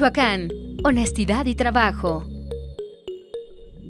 Michoacán, honestidad y trabajo.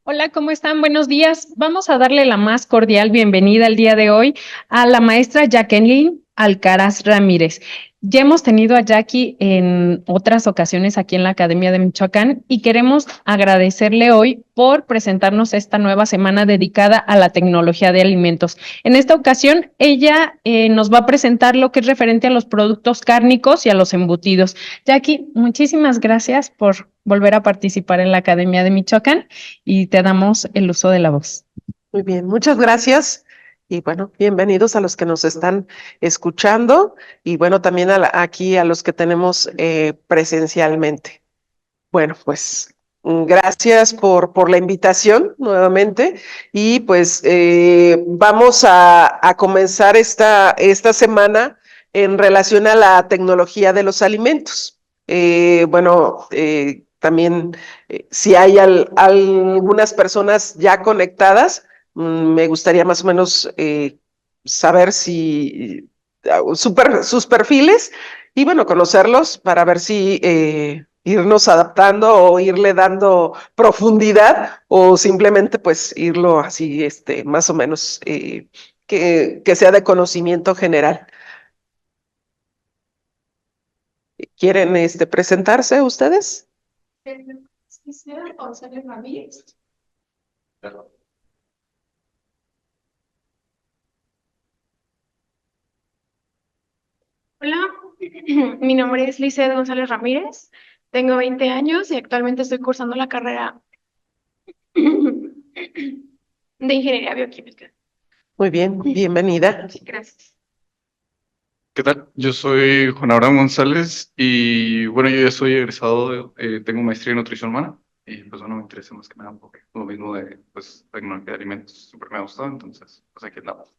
Hola, ¿cómo están? Buenos días. Vamos a darle la más cordial bienvenida el día de hoy a la maestra Jacqueline Alcaraz Ramírez. Ya hemos tenido a Jackie en otras ocasiones aquí en la Academia de Michoacán y queremos agradecerle hoy por presentarnos esta nueva semana dedicada a la tecnología de alimentos. En esta ocasión, ella nos va a presentar lo que es referente a los productos cárnicos y a los embutidos. Jackie, muchísimas gracias por volver a participar en la Academia de Michoacán y te damos el uso de la voz. Muy bien, muchas gracias. Y bueno, bienvenidos a los que nos están escuchando y bueno, también aquí a los que tenemos presencialmente. Bueno, pues gracias por la invitación nuevamente y pues vamos a comenzar esta semana en relación a la tecnología de los alimentos. También si hay algunas personas ya conectadas, me gustaría más o menos saber si sus perfiles y bueno, conocerlos para ver si irnos adaptando o irle dando profundidad o simplemente pues irlo así, más o menos que sea de conocimiento general. ¿Quieren presentarse ustedes? González Ramírez. Hola, mi nombre es Lizeth González Ramírez, tengo 20 años y actualmente estoy cursando la carrera de Ingeniería Bioquímica. Muy bien, bienvenida. Gracias. ¿Qué tal? Yo soy Juan Abraham González y bueno, yo ya soy egresado, tengo maestría en nutrición humana y pues bueno, me interesa más que nada un poco lo mismo de pues tecnología de alimentos, siempre me ha gustado, entonces pues aquí andamos.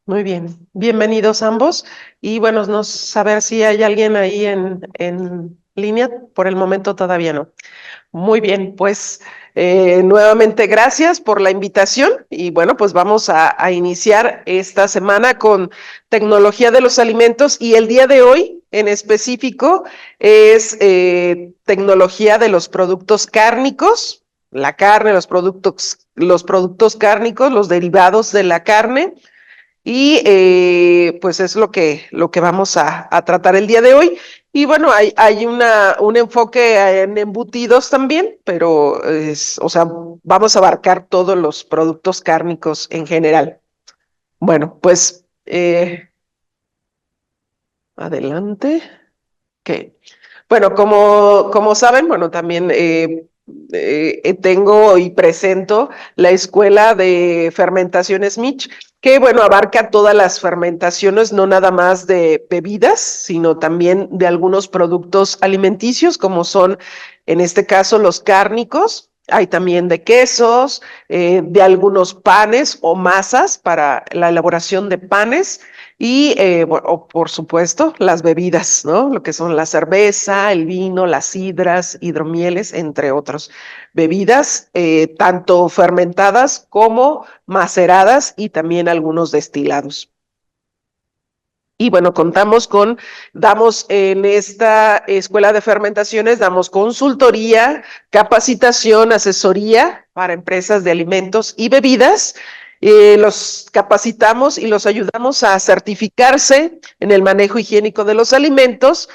Muy bien, bienvenidos ambos. Y bueno, no saber si hay alguien ahí en línea. Por el momento todavía no. Muy bien, pues nuevamente gracias por la invitación y bueno, pues vamos a iniciar esta semana con tecnología de los alimentos y el día de hoy en específico es tecnología de los productos cárnicos, la carne, los productos cárnicos, los derivados de la carne. Y pues es lo que vamos a tratar el día de hoy. Y bueno, hay un enfoque en embutidos también, pero o sea, vamos a abarcar todos los productos cárnicos en general. Bueno, pues adelante. Ok. Bueno, como saben, bueno, también tengo y presento la Escuela de Fermentaciones Mitch, que bueno, abarca todas las fermentaciones, no nada más de bebidas, sino también de algunos productos alimenticios, como son, en este caso, los cárnicos. Hay también de quesos, de algunos panes o masas para la elaboración de panes y, bueno, por supuesto, las bebidas, ¿no? Lo que son la cerveza, el vino, las sidras, hidromieles, entre otros. Bebidas, tanto fermentadas como maceradas y también algunos destilados. Y bueno, damos en esta escuela de fermentaciones, damos consultoría, capacitación, asesoría para empresas de alimentos y bebidas. Los capacitamos y los ayudamos a certificarse en el manejo higiénico de los alimentos,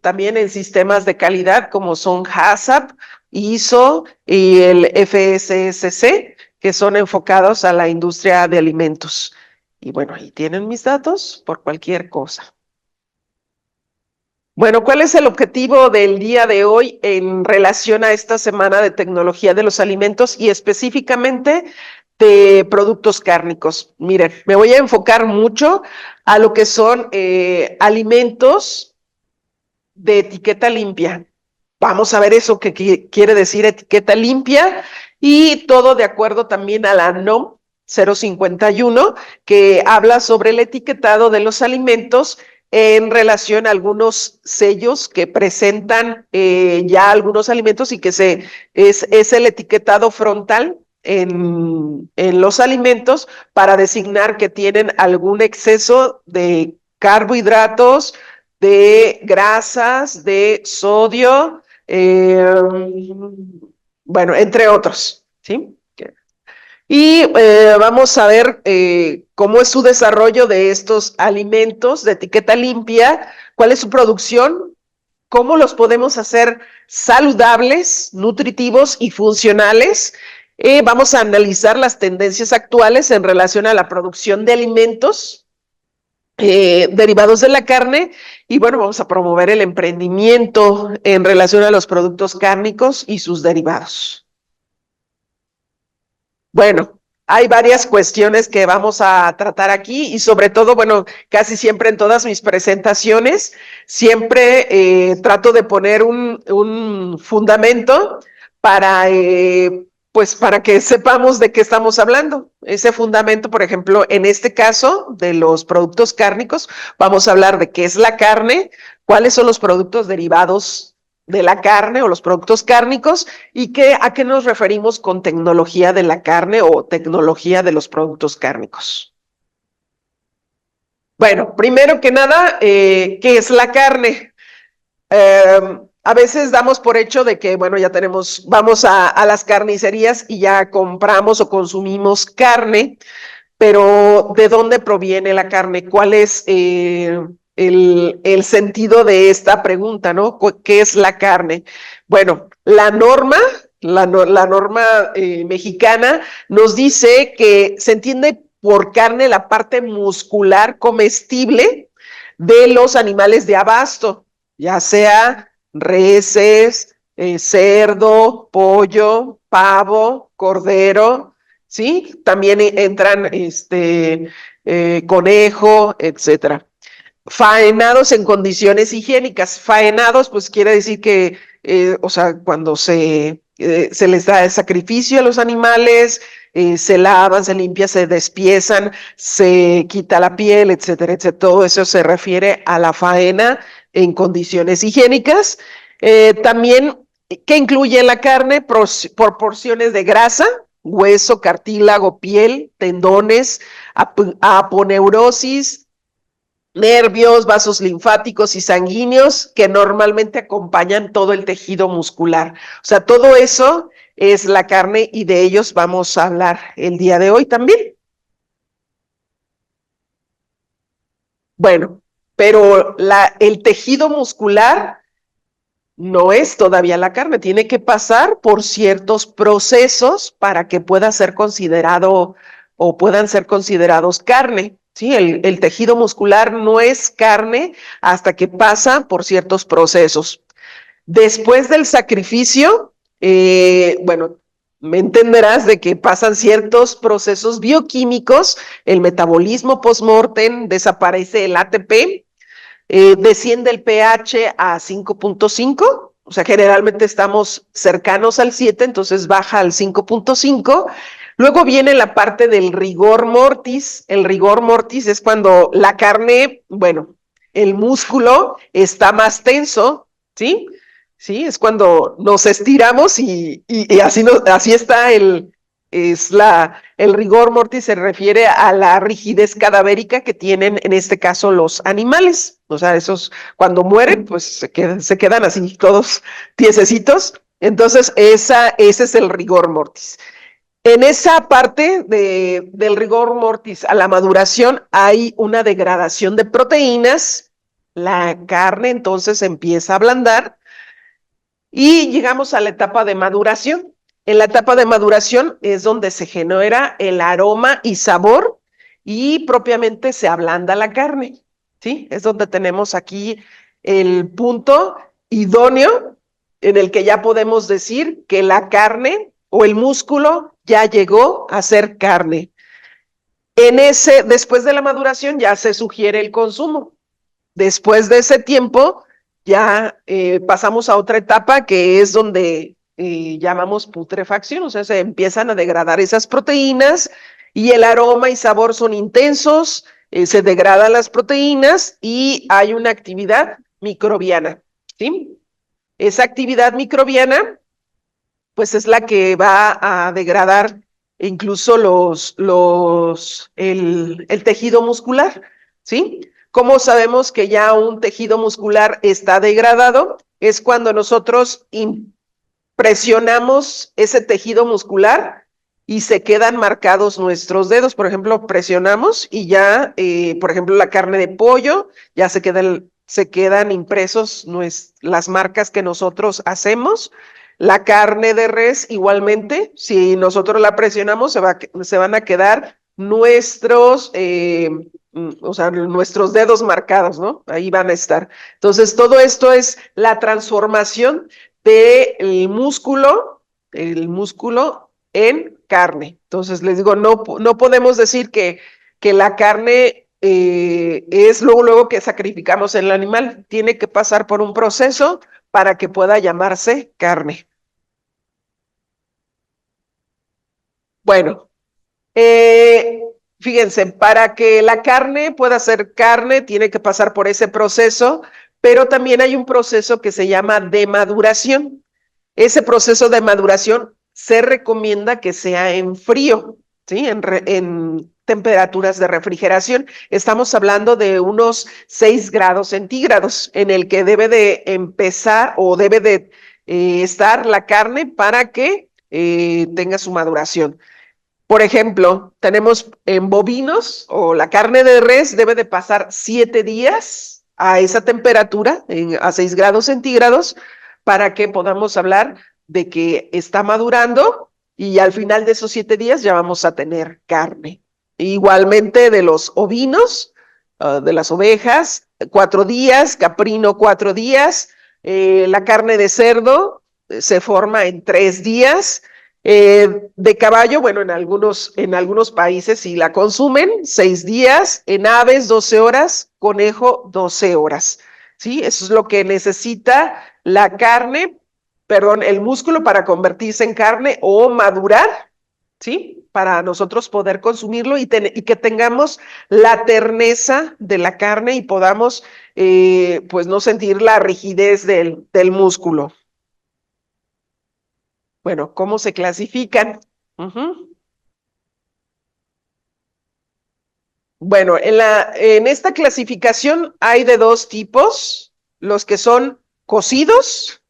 también en sistemas de calidad como son HACCP, ISO y el FSSC, que son enfocados a la industria de alimentos. Y bueno, ahí tienen mis datos por cualquier cosa. Bueno, ¿cuál es el objetivo del día de hoy en relación a esta semana de tecnología de los alimentos y específicamente de productos cárnicos? Miren, me voy a enfocar mucho a lo que son alimentos de etiqueta limpia. Vamos a ver eso que quiere decir etiqueta limpia y todo de acuerdo también a la NOM 051, que habla sobre el etiquetado de los alimentos en relación a algunos sellos que presentan ya algunos alimentos y que es el etiquetado frontal en los alimentos para designar que tienen algún exceso de carbohidratos, de grasas, de sodio, bueno, entre otros, ¿sí? Y vamos a ver cómo es su desarrollo de estos alimentos de etiqueta limpia, cuál es su producción, cómo los podemos hacer saludables, nutritivos y funcionales. Vamos a analizar las tendencias actuales en relación a la producción de alimentos derivados de la carne y bueno, vamos a promover el emprendimiento en relación a los productos cárnicos y sus derivados. Bueno, hay varias cuestiones que vamos a tratar aquí y sobre todo, bueno, casi siempre en todas mis presentaciones, siempre trato de poner un fundamento para, pues, para que sepamos de qué estamos hablando. Ese fundamento, por ejemplo, en este caso de los productos cárnicos, vamos a hablar de qué es la carne, cuáles son los productos derivados de la carne o los productos cárnicos y a qué nos referimos con tecnología de la carne o tecnología de los productos cárnicos. Bueno, primero que nada, ¿qué es la carne? A veces damos por hecho de que, bueno, ya tenemos, vamos a las carnicerías y ya compramos o consumimos carne, pero ¿de dónde proviene la carne? ¿Cuál es el sentido de esta pregunta, ¿no? ¿Qué es la carne? Bueno, la norma mexicana nos dice que se entiende por carne la parte muscular comestible de los animales de abasto, ya sea reses, cerdo, pollo, pavo, cordero, ¿sí? También entran conejo, etcétera. Faenados en condiciones higiénicas. Faenados, pues quiere decir que, o sea, cuando se les da el sacrificio a los animales, se lavan, se limpian, se despiezan, se quita la piel, etcétera, etcétera. Todo eso se refiere a la faena en condiciones higiénicas. También, ¿qué incluye la carne? Porciones de grasa, hueso, cartílago, piel, tendones, aponeurosis, nervios, vasos linfáticos y sanguíneos que normalmente acompañan todo el tejido muscular. O sea, todo eso es la carne y de ellos vamos a hablar el día de hoy también. Bueno, pero el tejido muscular no es todavía la carne, tiene que pasar por ciertos procesos para que pueda ser considerado o puedan ser considerados carne. Sí, el tejido muscular no es carne hasta que pasa por ciertos procesos. Después del sacrificio, bueno, me entenderás de que pasan ciertos procesos bioquímicos, el metabolismo post-mortem, desaparece el ATP, desciende el pH a 5.5, o sea, generalmente estamos cercanos al 7, entonces baja al 5.5. Luego viene la parte del rigor mortis. El rigor mortis es cuando la carne, bueno, el músculo está más tenso, ¿sí? Sí, es cuando nos estiramos y así está el rigor mortis se refiere a la rigidez cadavérica que tienen en este caso los animales. O sea, esos cuando mueren, pues se quedan así todos tiesecitos. Entonces, ese es el rigor mortis. En esa parte del rigor mortis a la maduración hay una degradación de proteínas. La carne entonces empieza a ablandar y llegamos a la etapa de maduración. En la etapa de maduración es donde se genera el aroma y sabor y propiamente se ablanda la carne, ¿sí? Es donde tenemos aquí el punto idóneo en el que ya podemos decir que la carne o el músculo ya llegó a ser carne. Después de la maduración ya se sugiere el consumo. Después de ese tiempo ya pasamos a otra etapa que es donde llamamos putrefacción, o sea, se empiezan a degradar esas proteínas y el aroma y sabor son intensos, se degradan las proteínas y hay una actividad microbiana, ¿sí? Esa actividad microbiana, pues es la que va a degradar incluso el tejido muscular, ¿sí? ¿Cómo sabemos que ya un tejido muscular está degradado? Es cuando nosotros presionamos ese tejido muscular y se quedan marcados nuestros dedos. Por ejemplo, presionamos y ya, por ejemplo, la carne de pollo, ya se quedan impresos las marcas que nosotros hacemos. La carne de res, igualmente, si nosotros la presionamos, se van a quedar nuestros, o sea, nuestros dedos marcados, ¿no? Ahí van a estar. Entonces, todo esto es la transformación del músculo, el músculo en carne. Entonces, les digo, no podemos decir que la carne es luego que sacrificamos el animal. Tiene que pasar por un proceso para que pueda llamarse carne. Bueno, fíjense, para que la carne pueda ser carne, tiene que pasar por ese proceso, pero también hay un proceso que se llama demaduración. Ese proceso de maduración se recomienda que sea en frío, ¿sí? En temperaturas de refrigeración. Estamos hablando de unos 6 grados centígrados, en el que debe de empezar o debe de estar la carne para que tenga su maduración. Por ejemplo, tenemos en bovinos o la carne de res debe de pasar 7 días a esa temperatura, a 6 grados centígrados, para que podamos hablar de que está madurando y al final de esos 7 días ya vamos a tener carne. Igualmente de los ovinos, de las ovejas, 4 días, caprino 4 días, la carne de cerdo se forma en 3 días, de caballo, bueno, en algunos países sí la consumen, 6 días, en aves 12 horas, conejo 12 horas, ¿sí? Eso es lo que necesita la carne, perdón, el músculo para convertirse en carne o madurar, ¿sí? Para nosotros poder consumirlo y que tengamos la terneza de la carne y podamos, pues, no sentir la rigidez del músculo. Bueno, ¿cómo se clasifican? Bueno, en esta clasificación hay de 2 tipos, los que son cocidos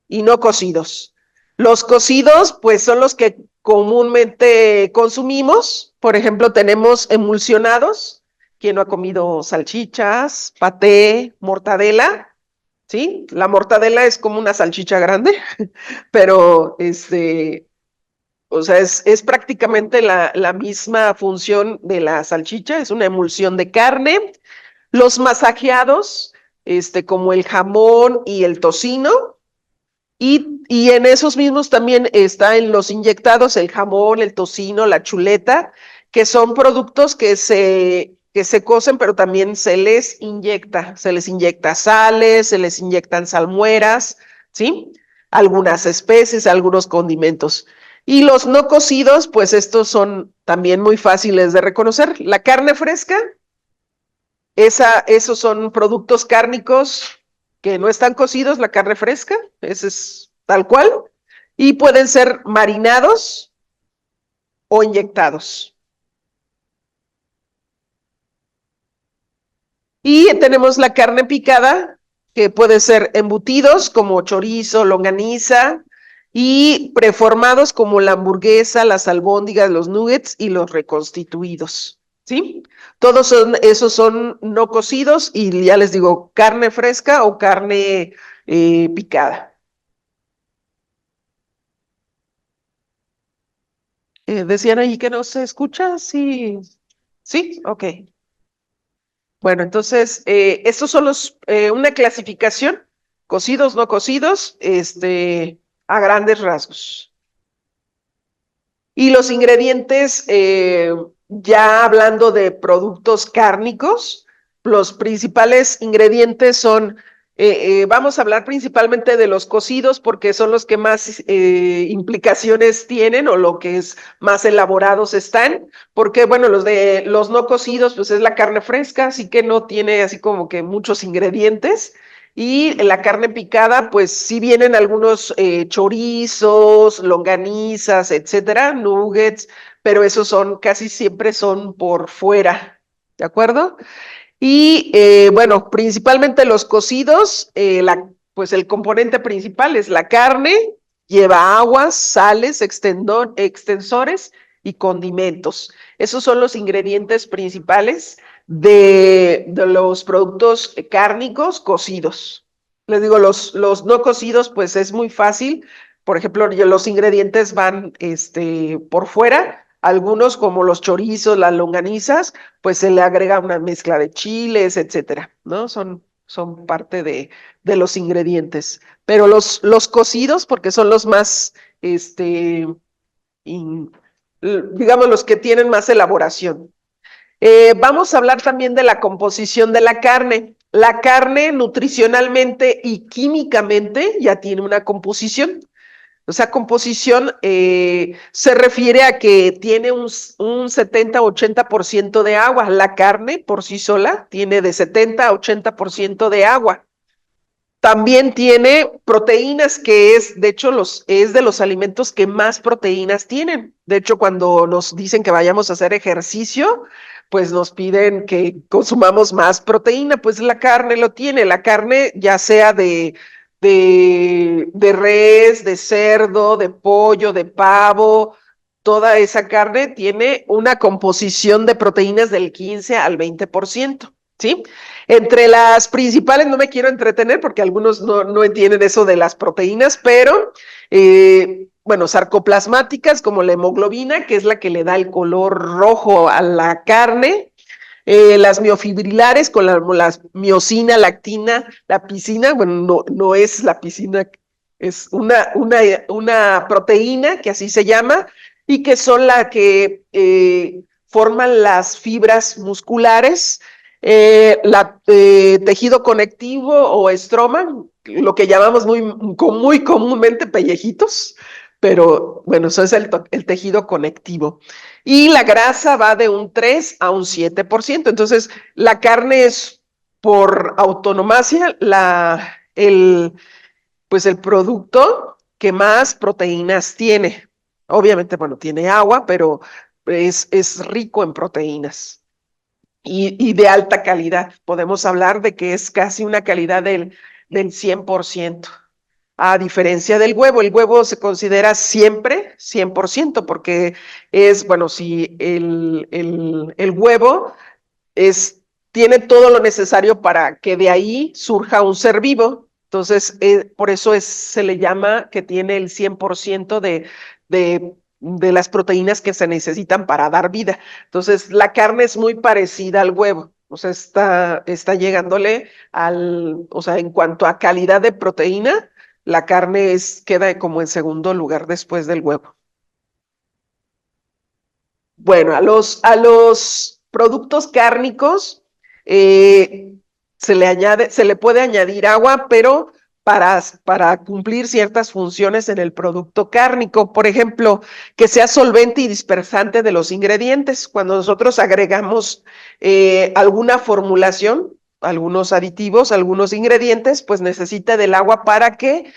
y no cocidos. Los cocidos, pues, son los que comúnmente consumimos. Por ejemplo, tenemos emulsionados. ¿Quién no ha comido salchichas, paté, mortadela? ¿Sí? La mortadela es como una salchicha grande, pero o sea, es prácticamente la misma función de la salchicha, es una emulsión de carne. Los masajeados, como el jamón y el tocino, y en esos mismos también está en los inyectados el jamón, el tocino, la chuleta, que son productos que se cocen, pero también se les inyecta sales, se les inyectan salmueras, ¿sí? Algunas especies, algunos condimentos. Y los no cocidos, pues estos son también muy fáciles de reconocer. La carne fresca, esos son productos cárnicos que no están cocidos, la carne fresca, ese es tal cual, y pueden ser marinados o inyectados. Y tenemos la carne picada, que puede ser embutidos como chorizo, longaniza, y preformados como la hamburguesa, las albóndigas, los nuggets y los reconstituidos, ¿sí? Todos esos son no cocidos y ya les digo, carne fresca o carne picada. Decían ahí que no se escucha, sí. ¿Sí? Ok. Bueno, entonces, estos son una clasificación, cocidos, no cocidos, a grandes rasgos. Y los ingredientes, ya hablando de productos cárnicos, los principales ingredientes son, vamos a hablar principalmente de los cocidos porque son los que más implicaciones tienen o lo que es más elaborados están, porque bueno, los no cocidos pues es la carne fresca, así que no tiene así como que muchos ingredientes. Y la carne picada, pues sí vienen algunos chorizos, longanizas, etcétera, nuggets, pero esos casi siempre son por fuera, ¿de acuerdo? Y bueno, principalmente los cocidos, pues el componente principal es la carne, lleva aguas, sales, extensores y condimentos. Esos son los ingredientes principales de los productos cárnicos cocidos. Les digo, los no cocidos, pues es muy fácil. Por ejemplo, los ingredientes van por fuera. Algunos, como los chorizos, las longanizas, pues se le agrega una mezcla de chiles, etcétera, ¿no? Son parte de los ingredientes. Pero los cocidos, porque son los más, in- digamos, los que tienen más elaboración. Vamos a hablar también de la composición de la carne. La carne nutricionalmente y químicamente ya tiene una composición. O sea, composición se refiere a que tiene un 70-80% de agua. La carne por sí sola tiene de 70 a 80% de agua. También tiene proteínas, que es, de hecho, es de los alimentos que más proteínas tienen. De hecho, cuando nos dicen que vayamos a hacer ejercicio, pues nos piden que consumamos más proteína, pues la carne lo tiene. La carne, ya sea de res, de cerdo, de pollo, de pavo, toda esa carne tiene una composición de proteínas del 15 al 20%, ¿sí? Entre las principales, no me quiero entretener porque algunos no entienden eso de las proteínas, pero bueno, sarcoplasmáticas como la hemoglobina, que es la que le da el color rojo a la carne, las miofibrilares con la miosina, lactina, la piscina, bueno, no es la piscina, es una proteína que así se llama y que son la que forman las fibras musculares, tejido conectivo o estroma, lo que llamamos muy comúnmente pellejitos, pero bueno, eso es el tejido conectivo. Y la grasa va de un 3 a un 7%. Entonces, la carne es por autonomacia pues el producto que más proteínas tiene. Obviamente, bueno, tiene agua, pero es rico en proteínas y de alta calidad. Podemos hablar de que es casi una calidad del 100%. A diferencia del huevo, el huevo se considera siempre 100% porque es, bueno, si el huevo tiene todo lo necesario para que de ahí surja un ser vivo. Entonces, por eso se le llama que tiene el 100% de las proteínas que se necesitan para dar vida. Entonces, la carne es muy parecida al huevo. O sea, está llegándole o sea, en cuanto a calidad de proteína, la carne queda como en segundo lugar después del huevo. Bueno, a los productos cárnicos se le puede añadir agua, pero para cumplir ciertas funciones en el producto cárnico. Por ejemplo, que sea solvente y dispersante de los ingredientes. Cuando nosotros agregamos alguna formulación, algunos aditivos, algunos ingredientes, pues necesita del agua para que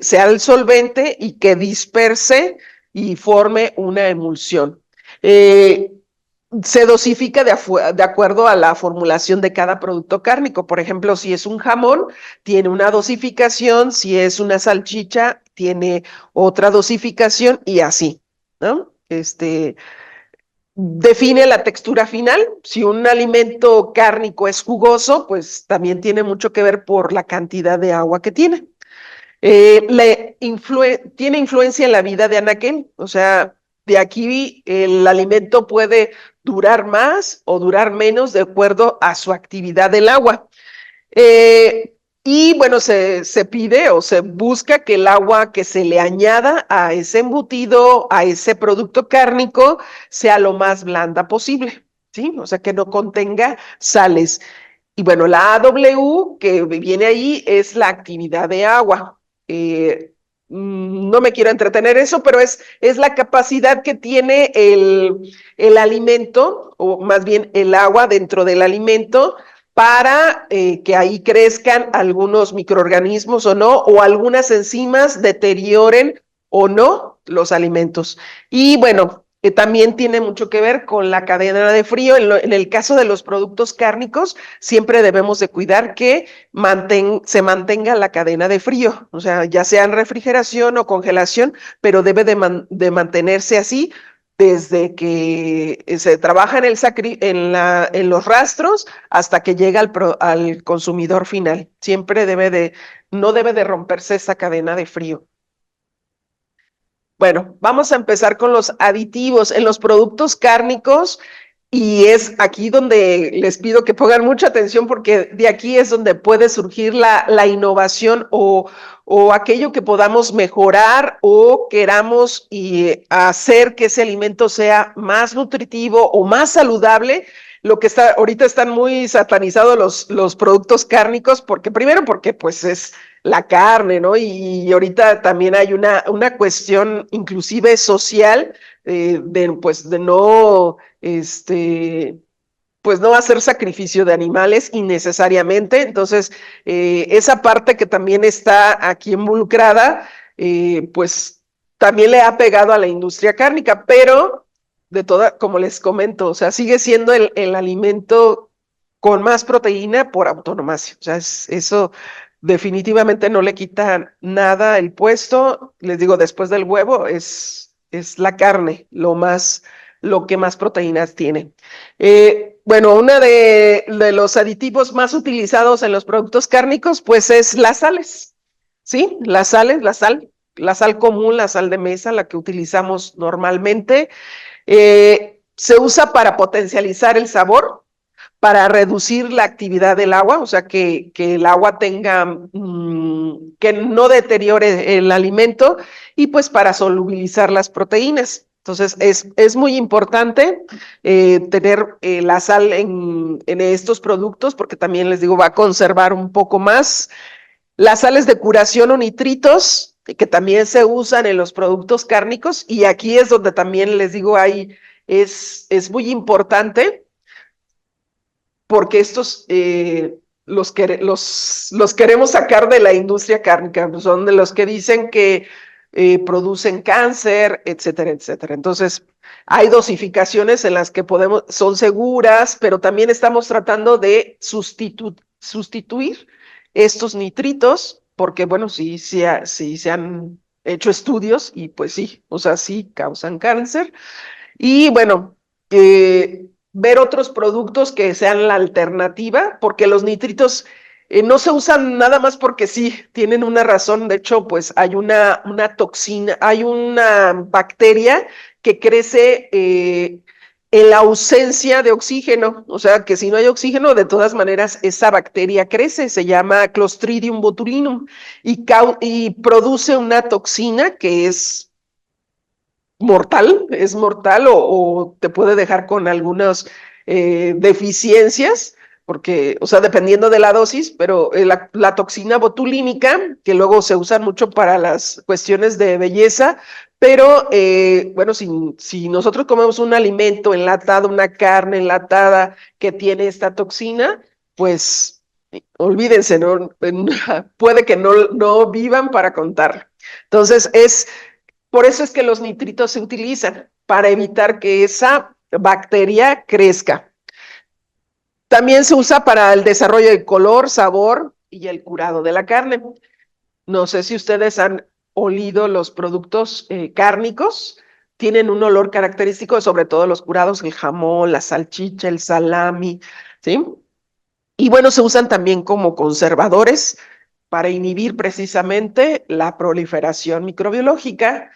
sea el solvente y que disperse y forme una emulsión. Se dosifica de acuerdo a la formulación de cada producto cárnico. Por ejemplo, si es un jamón, tiene una dosificación, si es una salchicha, tiene otra dosificación y así, ¿no? Define la textura final. Si un alimento cárnico es jugoso, pues también tiene mucho que ver por la cantidad de agua que tiene. Tiene influencia en la vida de anaquel, o sea, de aquí el alimento puede durar más o durar menos de acuerdo a su actividad del agua. Y bueno, se pide o se busca que el agua que se le añada a ese embutido, a ese producto cárnico, sea lo más blanda posible, ¿sí? O sea, que no contenga sales. Y bueno, la AW que viene ahí es la actividad de agua. No me quiero entretener eso, pero es la capacidad que tiene el alimento, o más bien el agua dentro del alimento, para que ahí crezcan algunos microorganismos o no, o algunas enzimas deterioren o no los alimentos. Y bueno, también tiene mucho que ver con la cadena de frío. En el caso de los productos cárnicos, siempre debemos de cuidar que se mantenga la cadena de frío, o sea, ya sea en refrigeración o congelación, pero debe de mantenerse así desde que se trabaja en los rastros hasta que llega al consumidor final. Siempre no debe de romperse esa cadena de frío. Bueno, vamos a empezar con los aditivos en los productos cárnicos y es aquí donde les pido que pongan mucha atención porque de aquí es donde puede surgir la innovación o aquello que podamos mejorar o queramos hacer que ese alimento sea más nutritivo o más saludable. Ahorita están muy satanizados los productos cárnicos porque primero porque pues es la carne, ¿no? Y ahorita también hay una cuestión inclusive social pues de no, pues no hacer sacrificio de animales innecesariamente. Entonces, esa parte que también está aquí involucrada, pues también le ha pegado a la industria cárnica, pero como les comento, o sea, sigue siendo el alimento con más proteína por antonomasia. O sea, eso definitivamente no le quita nada el puesto. Les digo, después del huevo es la carne, lo que más proteínas tiene. Bueno, uno de los aditivos más utilizados en los productos cárnicos, pues es las sales, ¿sí? Las sales, la sal común, la sal de mesa, la que utilizamos normalmente, se usa para potencializar el sabor, para reducir la actividad del agua, o sea, que el agua que no deteriore el alimento y pues para solubilizar las proteínas. Entonces, es muy importante tener la sal en estos productos porque también les digo, va a conservar un poco más. Las sales de curación o nitritos, que también se usan en los productos cárnicos, y aquí es donde también les digo, es muy importante porque estos los queremos sacar de la industria cárnica, son de los que dicen que producen cáncer, etcétera, etcétera. Entonces, hay dosificaciones en las que son seguras, pero también estamos tratando de sustituir estos nitritos, porque bueno, sí se han hecho estudios y pues sí, o sea, sí causan cáncer. Y bueno, ver otros productos que sean la alternativa, porque los nitritos no se usan nada más porque sí, tienen una razón. De hecho, pues hay una toxina, hay una bacteria que crece en la ausencia de oxígeno. O sea, que si no hay oxígeno, de todas maneras, esa bacteria crece, se llama Clostridium botulinum y produce una toxina que es mortal o te puede dejar con algunas deficiencias, porque, o sea, dependiendo de la dosis, pero la toxina botulínica, que luego se usa mucho para las cuestiones de belleza, pero bueno, si nosotros comemos un alimento enlatado, una carne enlatada que tiene esta toxina, pues olvídense, ¿no? Puede que no vivan para contar. Entonces, por eso es que los nitritos se utilizan, para evitar que esa bacteria crezca. También se usa para el desarrollo de color, sabor y el curado de la carne. No sé si ustedes han olido los productos cárnicos, tienen un olor característico, sobre todo los curados, el jamón, la salchicha, el salami, ¿sí? Y bueno, se usan también como conservadores para inhibir precisamente la proliferación microbiológica.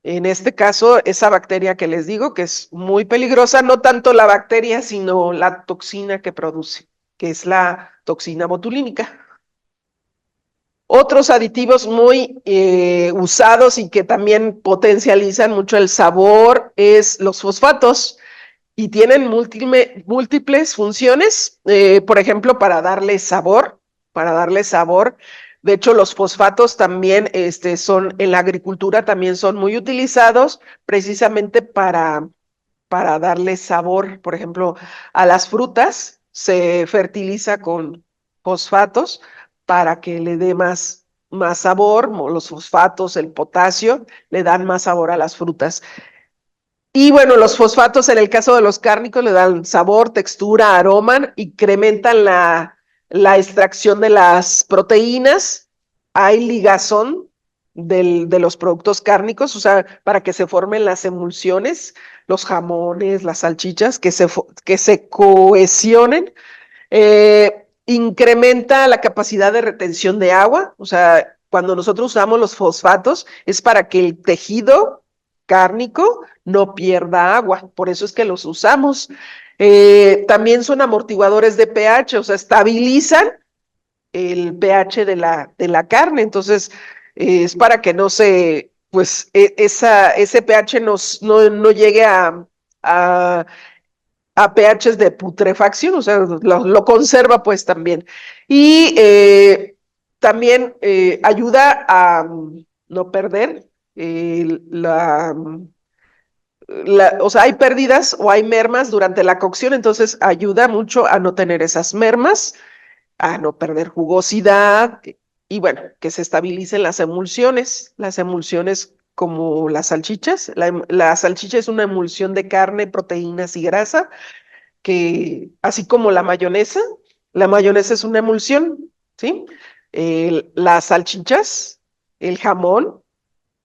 En este caso, esa bacteria que les digo, que es muy peligrosa, no tanto la bacteria, sino la toxina que produce, que es la toxina botulínica. Otros aditivos muy usados y que también potencializan mucho el sabor es los fosfatos y tienen múltiples funciones, por ejemplo, para darle sabor, para darle sabor. De hecho, los fosfatos también en la agricultura también son muy utilizados precisamente para darle sabor. Por ejemplo, a las frutas se fertiliza con fosfatos para que le dé más sabor. Los fosfatos, el potasio, le dan más sabor a las frutas. Y bueno, los fosfatos en el caso de los cárnicos le dan sabor, textura, aroma, incrementan la extracción de las proteínas. Hay ligazón de los productos cárnicos, o sea, para que se formen las emulsiones, los jamones, las salchichas, que se cohesionen. Incrementa la capacidad de retención de agua, o sea, cuando nosotros usamos los fosfatos es para que el tejido cárnico no pierda agua, por eso es que los usamos. También son amortiguadores de pH, o sea, estabilizan el pH de la carne, entonces es para que no se, pues ese pH no llegue a a pHs de putrefacción, o sea, lo conserva pues también. Y también ayuda a no perder o sea, hay pérdidas o hay mermas durante la cocción, entonces ayuda mucho a no tener esas mermas, a no perder jugosidad y bueno, que se estabilicen las emulsiones como las salchichas. La salchicha es una emulsión de carne, proteínas y grasa que, así como la mayonesa es una emulsión, ¿sí? Las salchichas, el jamón,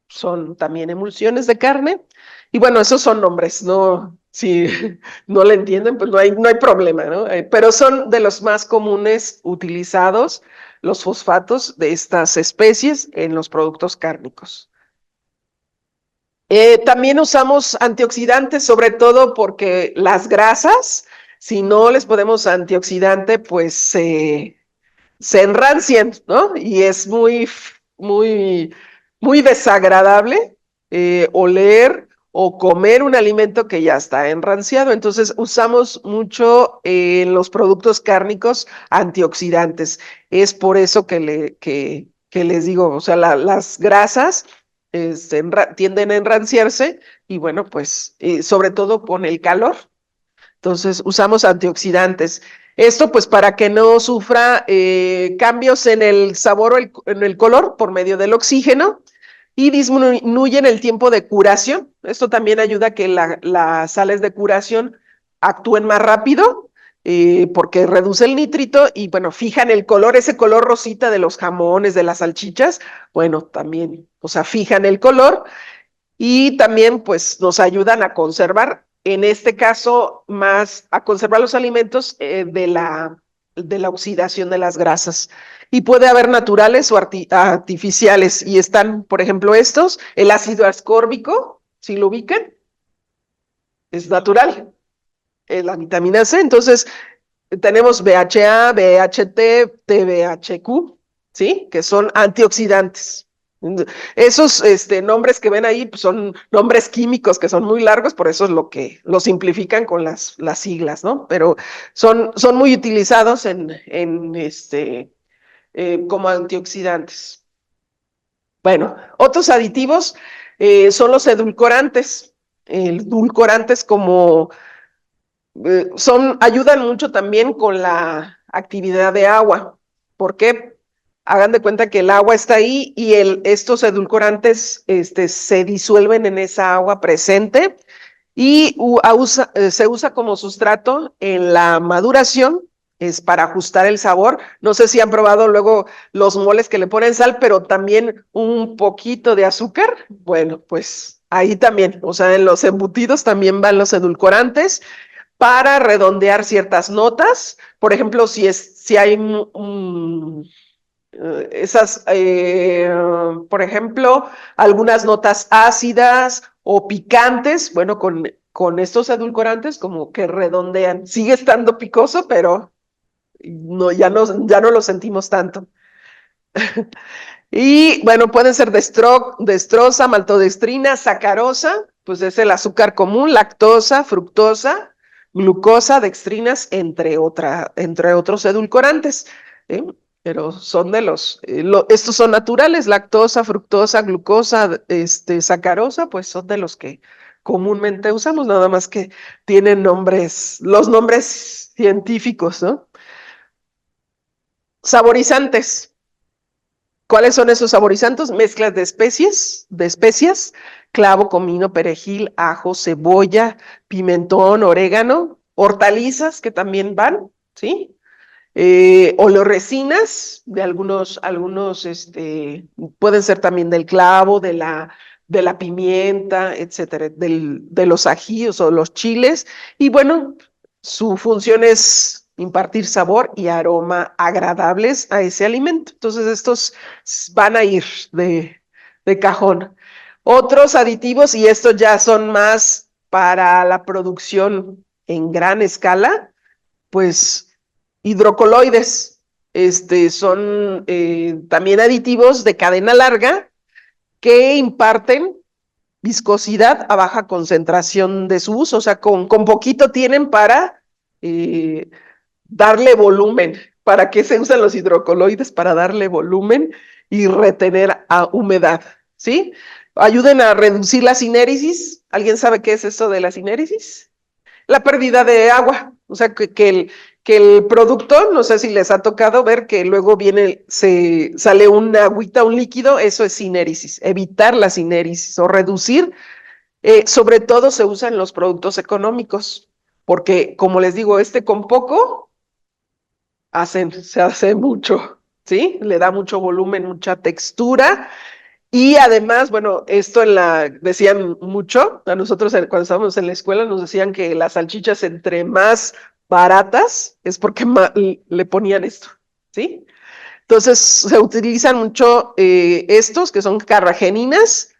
son también emulsiones de carne. Y bueno, esos son nombres, ¿no? Si no le entienden, pues no hay problema, ¿no? Pero son de los más comunes utilizados los fosfatos de estas especies en los productos cárnicos. También usamos antioxidantes, sobre todo porque las grasas, si no les ponemos antioxidante, pues se enrancian, ¿no? Y es muy desagradable oler o comer un alimento que ya está enranciado. Entonces, usamos mucho en los productos cárnicos antioxidantes. Es por eso que les digo, o sea, las grasas tienden a enranciarse y bueno, pues sobre todo con el calor. Entonces, usamos antioxidantes. Esto pues para que no sufra cambios en el sabor o en el color por medio del oxígeno y disminuyen el tiempo de curación. Esto también ayuda a que las sales de curación actúen más rápido porque reduce el nitrito y bueno, fijan el color, ese color rosita de los jamones, de las salchichas, bueno, también, o sea, fijan el color y también pues nos ayudan a conservar, en este caso, más a conservar los alimentos de la oxidación de las grasas. Y puede haber naturales o artificiales, y están, por ejemplo, estos, el ácido ascórbico, si lo ubican, es natural, la vitamina C, entonces tenemos BHA, BHT, TBHQ, ¿sí? Que son antioxidantes. Esos nombres que ven ahí pues, son nombres químicos que son muy largos, por eso es lo que lo simplifican con las siglas, ¿no? Pero son muy utilizados como antioxidantes. Bueno, otros aditivos son los edulcorantes. Edulcorantes como ayudan mucho también con la actividad de agua. ¿Por qué? Hagan de cuenta que el agua está ahí y estos edulcorantes se disuelven en esa agua presente y se usa como sustrato en la maduración, es para ajustar el sabor. No sé si han probado luego los moles que le ponen sal, pero también un poquito de azúcar. Bueno, pues ahí también, o sea, en los embutidos también van los edulcorantes para redondear ciertas notas. Por ejemplo, si hay por ejemplo, algunas notas ácidas o picantes, bueno, con estos edulcorantes como que redondean. Sigue estando picoso, pero no, ya no lo sentimos tanto. Y bueno, pueden ser destrosa, maltodextrina, sacarosa, pues es el azúcar común, lactosa, fructosa, glucosa, dextrinas, entre otros edulcorantes. ¿Sí? Pero son estos son naturales, lactosa, fructosa, glucosa, sacarosa, pues son de los que comúnmente usamos, nada más que tienen los nombres científicos, ¿no? Saborizantes. ¿Cuáles son esos saborizantes? Mezclas de especias clavo, comino, perejil, ajo, cebolla, pimentón, orégano, hortalizas que también van, ¿sí? Oleoresinas de algunos, pueden ser también del clavo, de la pimienta, etcétera, de los ajíos o los chiles. Y bueno, su función es impartir sabor y aroma agradables a ese alimento. Entonces, estos van a ir de cajón. Otros aditivos, y estos ya son más para la producción en gran escala, pues hidrocoloides, son también aditivos de cadena larga que imparten viscosidad a baja concentración de su uso, o sea, con poquito tienen para eh, darle volumen. ¿Para qué se usan los hidrocoloides? Para darle volumen y retener a humedad, ¿sí? Ayuden a reducir la sinéresis. ¿Alguien sabe qué es eso de la sinéresis? La pérdida de agua, o sea, que el producto, no sé si les ha tocado ver que luego sale una agüita, un líquido, eso es sinéresis, evitar la sinéresis o reducir, sobre todo se usa en los productos económicos, porque como les digo, con poco se hace mucho, ¿sí? Le da mucho volumen, mucha textura. Y además, bueno, decían mucho, a nosotros cuando estábamos en la escuela nos decían que las salchichas entre más baratas es porque le ponían esto, ¿sí? Entonces se utilizan mucho estos que son carrageninas,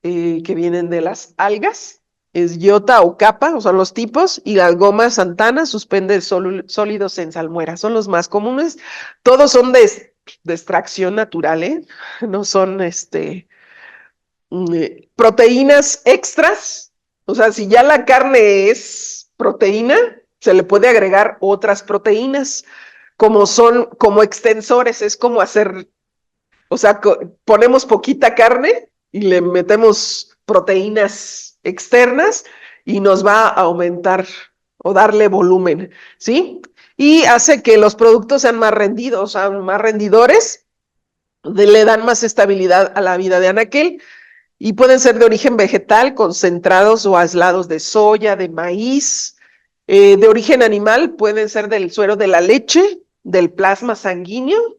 que vienen de las algas, es iota o capa, o son los tipos, y las gomas santana suspende sólidos en salmuera, son los más comunes. Todos son de extracción natural, ¿eh? No son proteínas extras, o sea, si ya la carne es proteína, se le puede agregar otras proteínas, como extensores, es como hacer, o sea, ponemos poquita carne y le metemos proteínas externas y nos va a aumentar o darle volumen, ¿sí? Y hace que los productos sean más rendidos, más rendidores, le dan más estabilidad a la vida de anaquel. Y pueden ser de origen vegetal, concentrados o aislados de soya, de maíz. De origen animal, pueden ser del suero de la leche, del plasma sanguíneo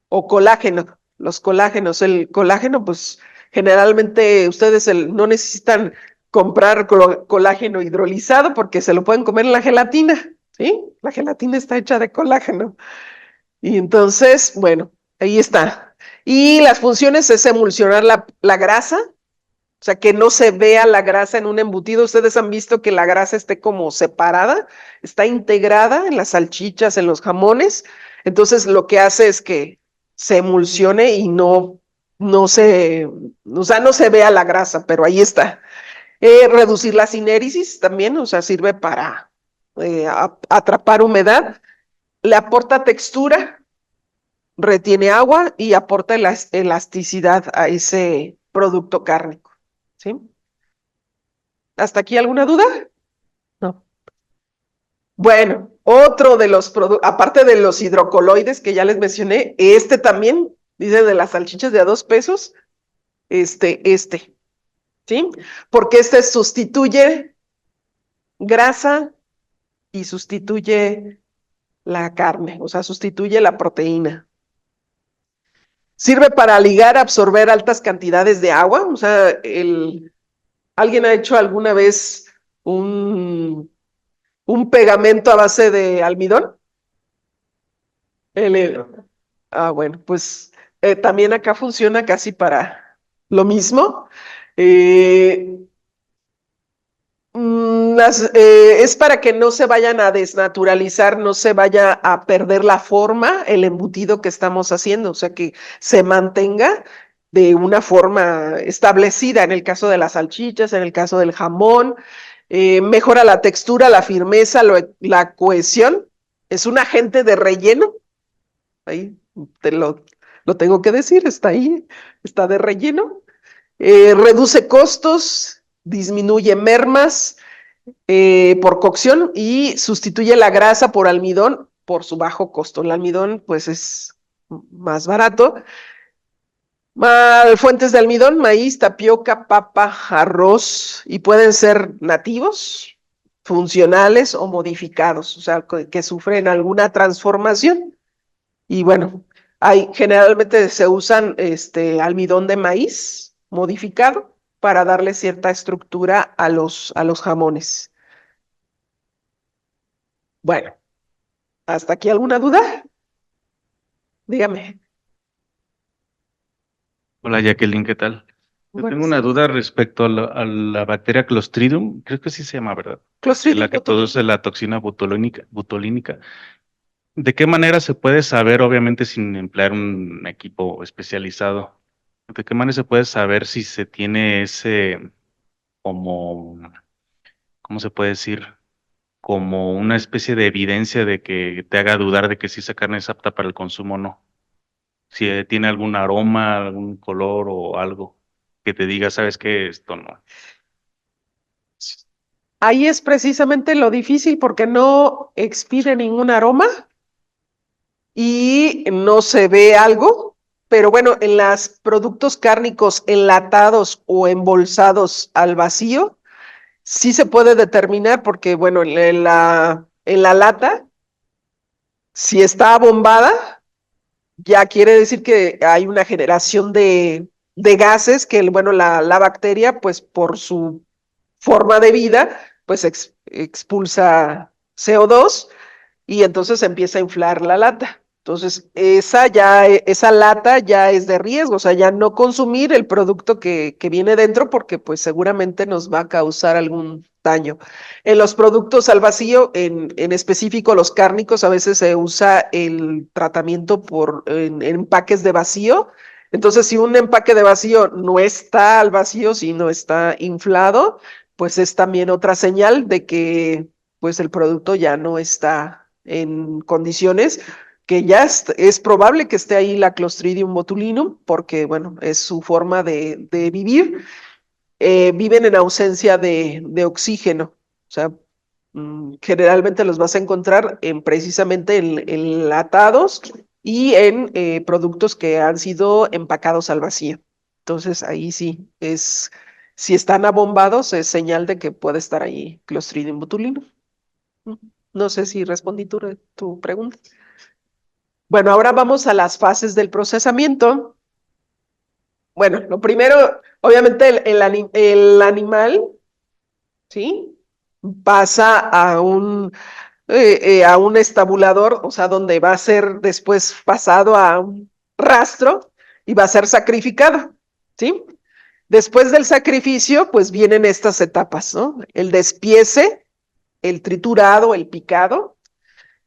o colágeno. Los colágenos, el colágeno, pues generalmente ustedes no necesitan comprar colágeno hidrolizado porque se lo pueden comer en la gelatina, ¿sí? La gelatina está hecha de colágeno. Y entonces, bueno, ahí está. Y las funciones es emulsionar la grasa, o sea, que no se vea la grasa en un embutido. Ustedes han visto que la grasa esté como separada, está integrada en las salchichas, en los jamones. Entonces, lo que hace es que se emulsione y o sea, no se vea la grasa, pero ahí está. Reducir la sinéresis también, o sea, sirve para atrapar humedad. Le aporta textura, retiene agua y aporta elasticidad a ese producto cárnico. ¿Sí? ¿Hasta aquí alguna duda? No. Bueno, otro de los productos, aparte de los hidrocoloides que ya les mencioné, también, dice de las salchichas de a 2 pesos, ¿sí? Porque sustituye grasa y sustituye la carne, o sea, sustituye la proteína. Sirve para ligar, absorber altas cantidades de agua, o sea, ¿alguien ha hecho alguna vez un pegamento a base de almidón? El- bueno, pues también acá funciona casi para lo mismo. Eh, es para que no se vayan a desnaturalizar, no se vaya a perder la forma, el embutido que estamos haciendo, o sea, que se mantenga de una forma establecida en el caso de las salchichas, en el caso del jamón. Mejora la textura, la firmeza, la cohesión. Es un agente de relleno. Ahí lo tengo que decir, está ahí, está de relleno. Reduce costos, disminuye mermas por cocción y sustituye la grasa por almidón por su bajo costo. El almidón, pues, es más barato. Fuentes de almidón, maíz, tapioca, papa, arroz, y pueden ser nativos, funcionales o modificados, o sea, que sufren alguna transformación. Y bueno, generalmente se usan almidón de maíz modificado para darle cierta estructura a los jamones. Bueno, ¿hasta aquí alguna duda? Dígame. Hola Jacqueline, ¿qué tal? Yo tengo Buenas. una duda respecto a la bacteria Clostridium, creo que sí se llama, ¿verdad? Clostridium La que botulinum. produce la toxina botulínica. ¿De qué manera se puede saber, obviamente sin emplear un equipo especializado, de qué manera se puede saber si se tiene ese, como, ¿cómo se puede decir? Como una especie de evidencia de que te haga dudar de que si esa carne es apta para el consumo o no? Si tiene algún aroma, algún color o algo que te diga, ¿sabes qué? Esto no. Ahí es precisamente lo difícil porque no expide ningún aroma y no se ve algo, pero bueno, en los productos cárnicos enlatados o embolsados al vacío, sí se puede determinar porque, bueno, en la lata, si está abombada, ya quiere decir que hay una generación de gases que, bueno, la bacteria, pues por su forma de vida, pues expulsa CO2 y entonces empieza a inflar la lata. Entonces, esa lata ya es de riesgo, o sea, ya no consumir el producto que viene dentro porque pues seguramente nos va a causar algún daño. En los productos al vacío, en específico los cárnicos, a veces se usa el tratamiento en empaques de vacío. Entonces, si un empaque de vacío no está al vacío, sino está inflado, pues es también otra señal de que pues el producto ya no está en condiciones que ya es probable que esté ahí la Clostridium botulinum, porque bueno, es su forma de vivir. Viven en ausencia de oxígeno, o sea, generalmente los vas a encontrar precisamente en enlatados y en productos que han sido empacados al vacío. Entonces ahí sí si están abombados, es señal de que puede estar ahí Clostridium botulinum. No sé si respondí tu pregunta. Bueno, ahora vamos a las fases del procesamiento. Bueno, lo primero, obviamente el animal, ¿sí? Pasa a un estabulador, o sea, donde va a ser después pasado a un rastro y va a ser sacrificado, ¿sí? Después del sacrificio, pues vienen estas etapas, ¿no? El despiece, el triturado, el picado,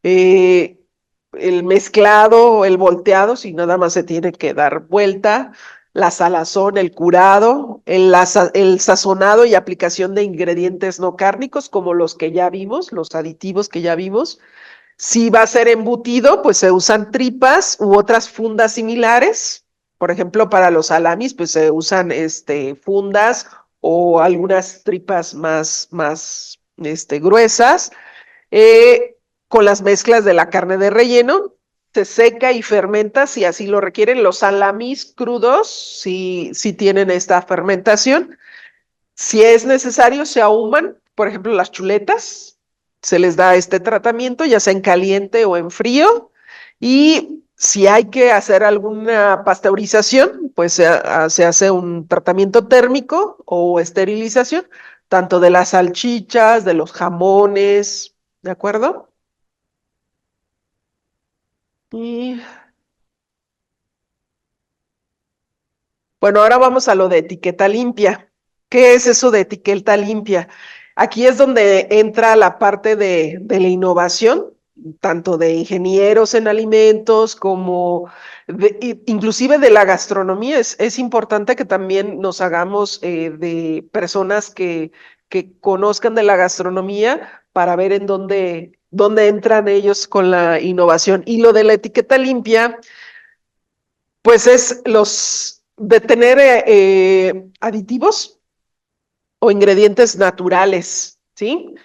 eh, el mezclado, el volteado, si nada más se tiene que dar vuelta, la salazón, el curado, el sazonado y aplicación de ingredientes no cárnicos, como los que ya vimos, los aditivos que ya vimos. Si va a ser embutido, pues se usan tripas u otras fundas similares. Por ejemplo, para los salamis, pues se usan fundas o algunas tripas más gruesas. Eh, con las mezclas de la carne de relleno, se seca y fermenta si así lo requieren. Los salamis crudos si tienen esta fermentación. Si es necesario, se ahuman, por ejemplo, las chuletas, se les da este tratamiento, ya sea en caliente o en frío, y si hay que hacer alguna pasteurización, pues se hace un tratamiento térmico o esterilización, tanto de las salchichas, de los jamones, ¿de acuerdo? Y bueno, ahora vamos a lo de etiqueta limpia. ¿Qué es eso de etiqueta limpia? Aquí es donde entra la parte de la innovación, tanto de ingenieros en alimentos como inclusive de la gastronomía. Es importante que también nos hagamos de personas que conozcan de la gastronomía para ver en dónde entran ellos con la innovación. Y lo de la etiqueta limpia pues es los de tener aditivos o ingredientes naturales, ¿sí?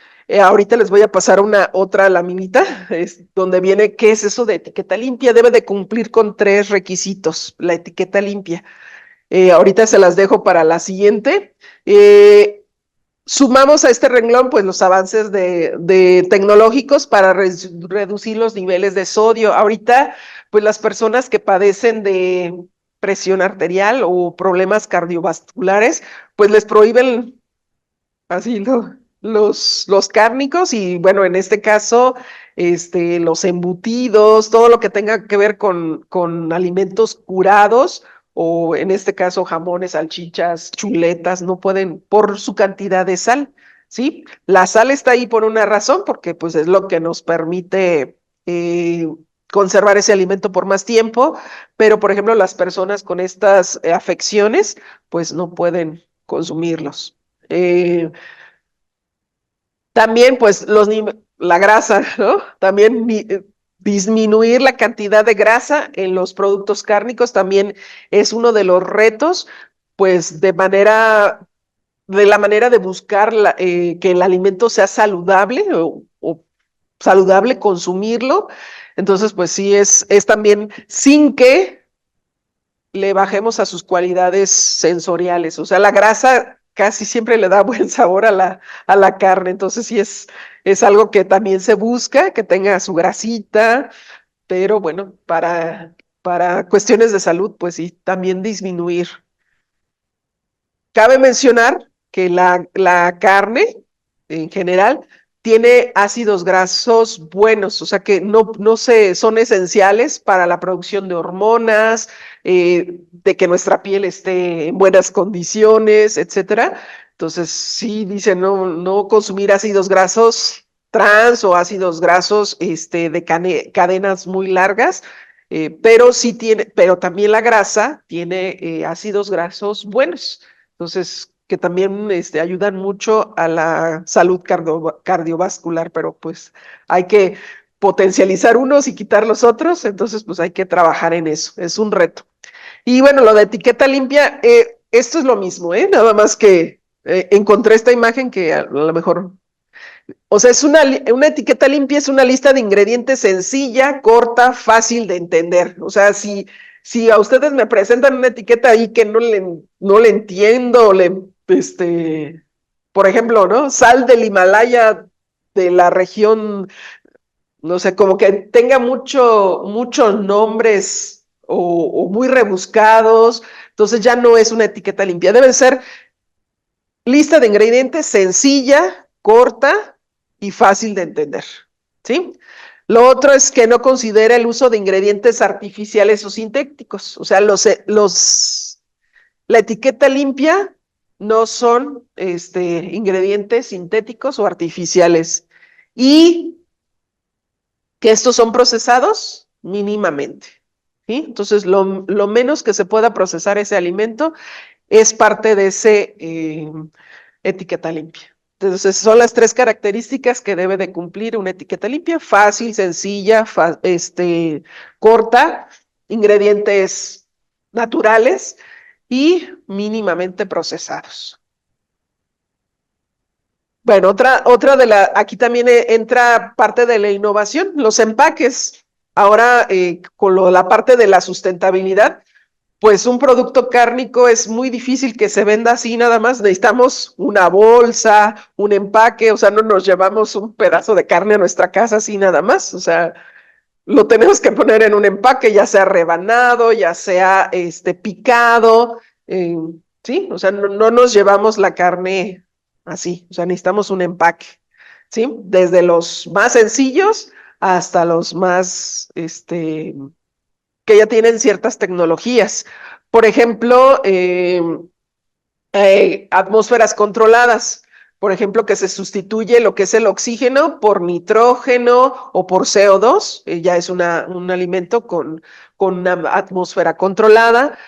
Ahorita les voy a pasar otra laminita, donde viene qué es eso de etiqueta limpia. Debe de cumplir con 3 requisitos, la etiqueta limpia. Ahorita se las dejo para la siguiente. Sumamos a este renglón pues los avances de tecnológicos para reducir los niveles de sodio. Ahorita pues las personas que padecen de presión arterial o problemas cardiovasculares pues les prohíben así los cárnicos y bueno, en este caso los embutidos, todo lo que tenga que ver con alimentos curados o en este caso jamones, salchichas, chuletas, no pueden por su cantidad de sal, ¿sí? La sal está ahí por una razón, porque pues es lo que nos permite conservar ese alimento por más tiempo, pero por ejemplo las personas con estas afecciones pues no pueden consumirlos. También pues la grasa, ¿no? También disminuir la cantidad de grasa en los productos cárnicos también es uno de los retos, pues de la manera de buscar que el alimento sea saludable o saludable consumirlo. Entonces, pues sí, es también sin que le bajemos a sus cualidades sensoriales. O sea, la grasa casi siempre le da buen sabor a la carne. Entonces sí es algo que también se busca, que tenga su grasita, pero bueno, para cuestiones de salud, pues sí, también disminuir. Cabe mencionar que la carne en general tiene ácidos grasos buenos, o sea que son esenciales para la producción de hormonas, de que nuestra piel esté en buenas condiciones, etcétera. Entonces, sí dicen no consumir ácidos grasos trans o ácidos grasos de cadenas muy largas, pero también la grasa tiene ácidos grasos buenos. Entonces, que también ayudan mucho a la salud cardiovascular, pero pues hay que potencializar unos y quitar los otros, entonces pues hay que trabajar en eso, es un reto. Y bueno, lo de etiqueta limpia, esto es lo mismo, nada más que encontré esta imagen que a lo mejor, o sea, una etiqueta limpia es una lista de ingredientes sencilla, corta, fácil de entender. O sea, si a ustedes me presentan una etiqueta ahí que no le entiendo, por ejemplo, ¿no? Sal del Himalaya de la región, no sé, como que tenga muchos nombres o muy rebuscados, entonces ya no es una etiqueta limpia. Debe ser lista de ingredientes sencilla, corta y fácil de entender, ¿sí? Lo otro es que no considera el uso de ingredientes artificiales o sintéticos. O sea, la etiqueta limpia no son ingredientes sintéticos o artificiales. Y que estos son procesados mínimamente, ¿sí? Entonces, lo menos que se pueda procesar ese alimento es parte de ese etiqueta limpia. Entonces, son las tres características que debe de cumplir una etiqueta limpia: fácil, sencilla, corta, ingredientes naturales y mínimamente procesados. Bueno, otra aquí también entra parte de la innovación, los empaques. Ahora, con la parte de la sustentabilidad, pues un producto cárnico es muy difícil que se venda así nada más. Necesitamos una bolsa, un empaque, o sea, no nos llevamos un pedazo de carne a nuestra casa así nada más. O sea, lo tenemos que poner en un empaque, ya sea rebanado, ya sea picado, ¿sí? O sea, no nos llevamos la carne así, o sea, necesitamos un empaque, ¿sí? Desde los más sencillos hasta los más, que ya tienen ciertas tecnologías. Por ejemplo, atmósferas controladas. Por ejemplo, que se sustituye lo que es el oxígeno por nitrógeno o por CO2, ya es un alimento con una atmósfera controlada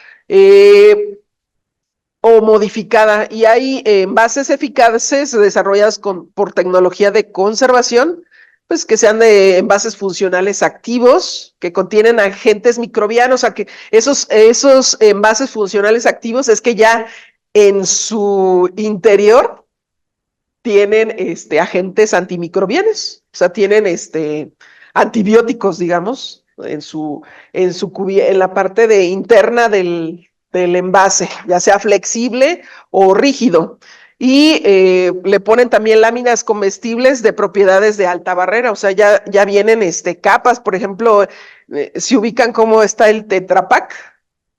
o modificada. Y hay envases eficaces desarrollados por tecnología de conservación, pues que sean de envases funcionales activos, que contienen agentes microbianos, o sea que esos envases funcionales activos es que ya en su interior tienen agentes antimicrobianos, o sea, tienen antibióticos, digamos, en la parte interna del del envase, ya sea flexible o rígido. Y le ponen también láminas comestibles de propiedades de alta barrera, o sea, ya vienen capas, por ejemplo, se ubican como está el Tetra Pak,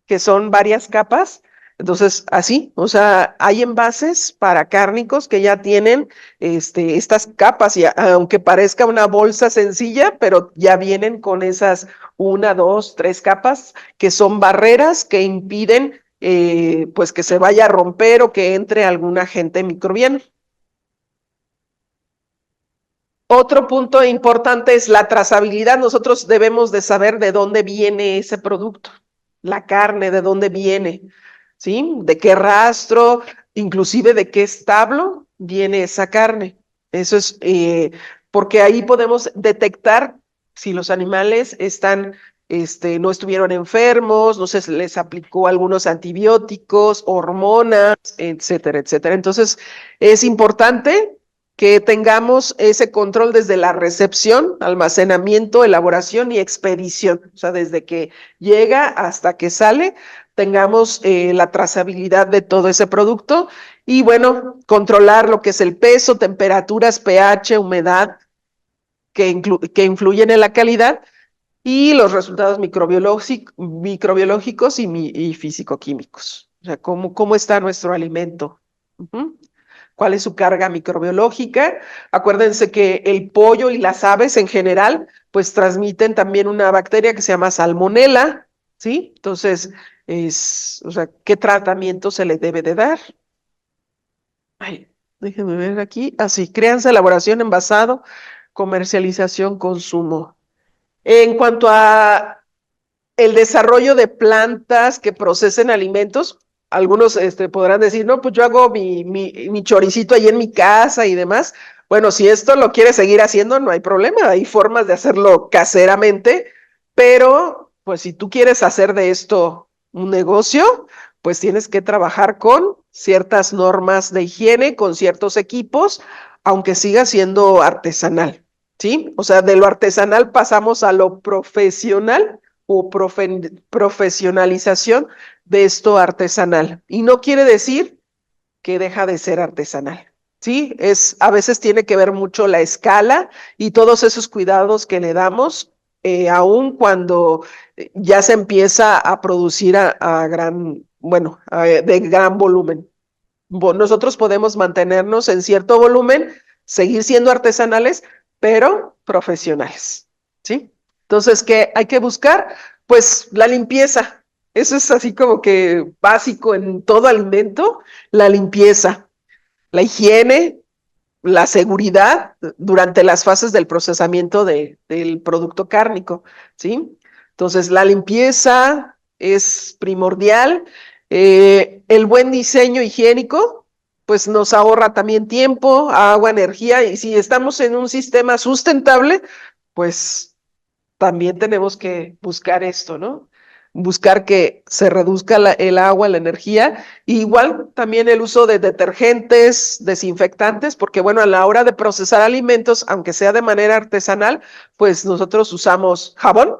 que son varias capas. Entonces, así, o sea, hay envases para cárnicos que ya tienen estas capas, y aunque parezca una bolsa sencilla, pero ya vienen con esas 1, 2, 3 capas que son barreras que impiden pues que se vaya a romper o que entre algún agente microbiano. Otro punto importante es la trazabilidad. Nosotros debemos de saber de dónde viene ese producto, la carne, de dónde viene, ¿sí? De qué rastro, inclusive de qué establo viene esa carne. Eso es porque ahí podemos detectar si los animales no estuvieron enfermos, no se les aplicó algunos antibióticos, hormonas, etcétera, etcétera. Entonces, es importante que tengamos ese control desde la recepción, almacenamiento, elaboración y expedición. O sea, desde que llega hasta que sale, tengamos la trazabilidad de todo ese producto y, bueno, controlar lo que es el peso, temperaturas, pH, humedad, que influyen en la calidad y los resultados microbiológicos y físico-químicos. O sea, cómo está nuestro alimento. ¿Cuál es su carga microbiológica? Acuérdense que el pollo y las aves en general, pues transmiten también una bacteria que se llama salmonela, ¿sí? Entonces, o sea, ¿qué tratamiento se le debe de dar? Ay, déjenme ver aquí. Así, crianza, elaboración, envasado, comercialización, consumo. En cuanto a el desarrollo de plantas que procesen alimentos, algunos podrán decir, no, pues yo hago mi choricito ahí en mi casa y demás. Bueno, si esto lo quieres seguir haciendo, no hay problema, hay formas de hacerlo caseramente, pero pues si tú quieres hacer de esto un negocio, pues tienes que trabajar con ciertas normas de higiene, con ciertos equipos, aunque siga siendo artesanal, ¿sí? O sea, de lo artesanal pasamos a lo profesional o profesionalización de esto artesanal. Y no quiere decir que deja de ser artesanal, ¿sí? A veces tiene que ver mucho la escala y todos esos cuidados que le damos, aun cuando ya se empieza a producir de gran volumen. Nosotros podemos mantenernos en cierto volumen, seguir siendo artesanales, pero profesionales, ¿sí? Entonces, ¿qué hay que buscar? Pues la limpieza. Eso es así como que básico en todo alimento, la limpieza, la higiene, la seguridad durante las fases del procesamiento del producto cárnico, ¿sí? Entonces, la limpieza es primordial. El buen diseño higiénico, pues nos ahorra también tiempo, agua, energía, y si estamos en un sistema sustentable, pues también tenemos que buscar esto, ¿no? Buscar que se reduzca el agua, la energía, y igual también el uso de detergentes, desinfectantes, porque bueno, a la hora de procesar alimentos, aunque sea de manera artesanal, pues nosotros usamos jabón,